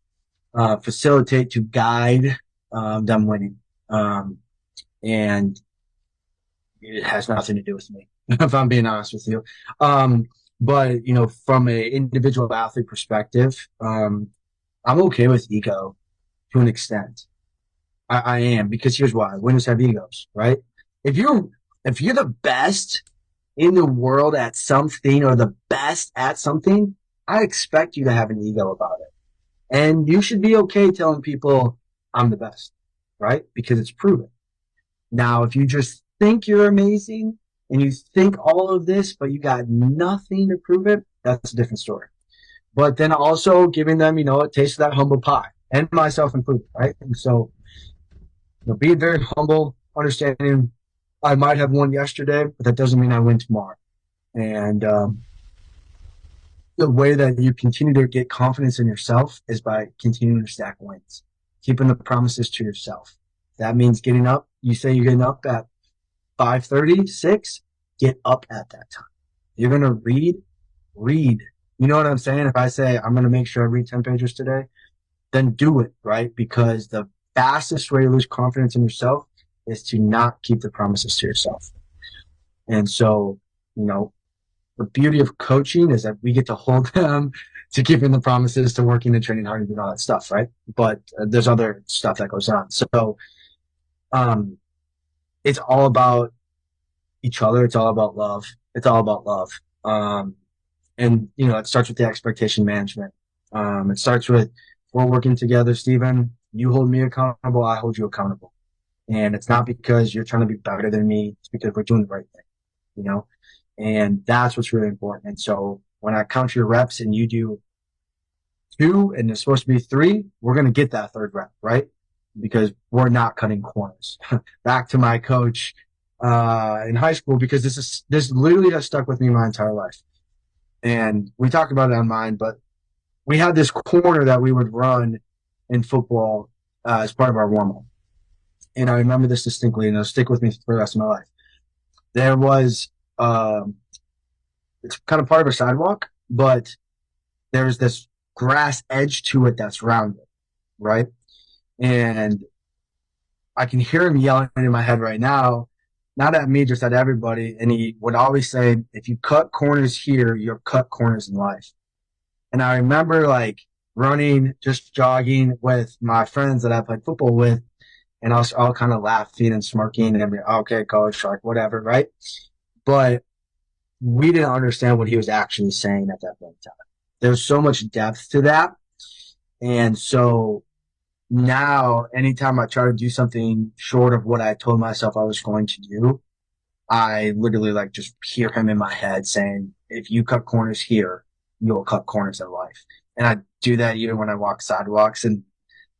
facilitate, to guide them winning. And it has nothing to do with me, if I'm being honest with you. But, from an individual athlete perspective, I'm okay with ego to an extent. I am, because here's why. Winners have egos, right? If you're the best in the world at something or the best at something, I expect you to have an ego about it. And you should be okay telling people I'm the best, right? Because it's proven. Now, if you just think you're amazing and you think all of this, but you got nothing to prove it, that's a different story. But then also giving them, a taste of that humble pie, and myself included, right? And so, being very humble, understanding I might have won yesterday, but that doesn't mean I win tomorrow. And the way that you continue to get confidence in yourself is by continuing to stack wins, keeping the promises to yourself. That means getting up. You say you're getting up at 5:36, get up at that time. You're going to read. You know what I'm saying? If I say I'm going to make sure I read 10 pages today, then do it, right? Because the fastest way to lose confidence in yourself is to not keep the promises to yourself. And so, the beauty of coaching is that we get to hold them to keeping the promises, to working and training hard and doing all that stuff, right? But there's other stuff that goes on. So it's all about each other. It's all about love. it's all about love. And it starts with the expectation management. It starts with, we're working together, Stephen. You hold me accountable, I hold you accountable. And it's not because you're trying to be better than me. It's because we're doing the right thing, you know? And that's what's really important. And so when I count your reps and you do two and it's supposed to be three, we're going to get that third rep, right? Because we're not cutting corners. Back to my coach in high school, because this literally has stuck with me my entire life. And we talked about it on mine, but we had this corner that we would run in football as part of our warm-up. And I remember this distinctly, and it'll stick with me for the rest of my life. There was, it's kind of part of a sidewalk, but there's this grass edge to it that's rounded, right? And I can hear him yelling in my head right now, not at me, just at everybody. And he would always say, if you cut corners here, you'll cut corners in life. And I remember like running, just jogging with my friends that I played football with, and I was all kind of laughing and smirking and okay, coach, like whatever, right? But we didn't understand what he was actually saying at that point in time. There was so much depth to that. And so now, anytime I try to do something short of what I told myself I was going to do, I literally like just hear him in my head saying, if you cut corners here, you'll cut corners in life. And I do that even when I walk sidewalks, and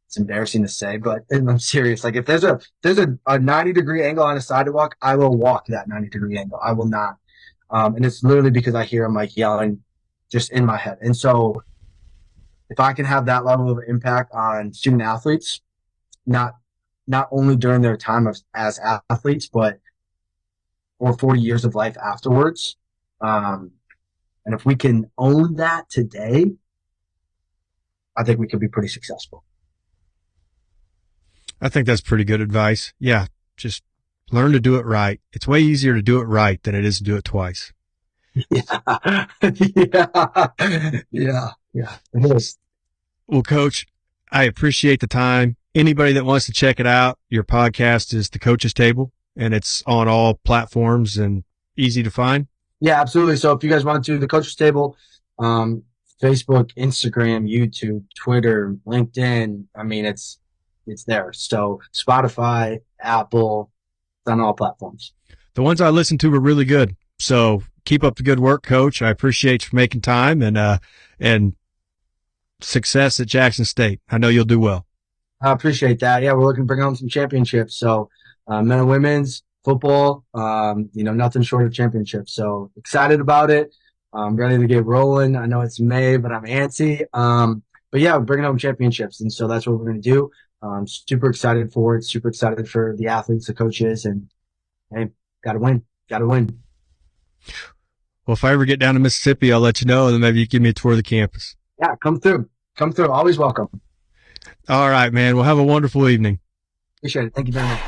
it's embarrassing to say, but I'm serious. Like if there's a 90-degree angle on a sidewalk, I will walk that 90-degree angle. I will not. And it's literally because I hear him like yelling just in my head. And so if I can have that level of impact on student athletes, not only during their time as athletes, but for 40 years of life afterwards, and if we can own that today, I think we could be pretty successful. I think that's pretty good advice. Yeah, just learn to do it right. It's way easier to do it right than it is to do it twice. Yeah, yeah, it is. Well, Coach, I appreciate the time. Anybody that wants to check it out, your podcast is The Coach's Table, and it's on all platforms and easy to find. Yeah, absolutely. So if you guys want to, The Coach's Table, Facebook, Instagram, YouTube, Twitter, LinkedIn, I mean, it's there. So Spotify, Apple, it's on all platforms. The ones I listened to were really good. So keep up the good work, Coach. I appreciate you making time, and success at Jackson State. I know you'll do well. I appreciate that. Yeah, we're looking to bring home some championships. So men and women's football, nothing short of championships. So excited about it. I'm ready to get rolling. I know it's May, but I'm antsy. But yeah, we're bringing home championships. And so that's what we're going to do. Super excited for it. Super excited for the athletes, the coaches, and hey, got to win. Got to win. Well, if I ever get down to Mississippi, I'll let you know, and then maybe you give me a tour of the campus. Yeah, come through. Come through. Always welcome. All right, man. Well, have a wonderful evening. Appreciate it. Thank you very much.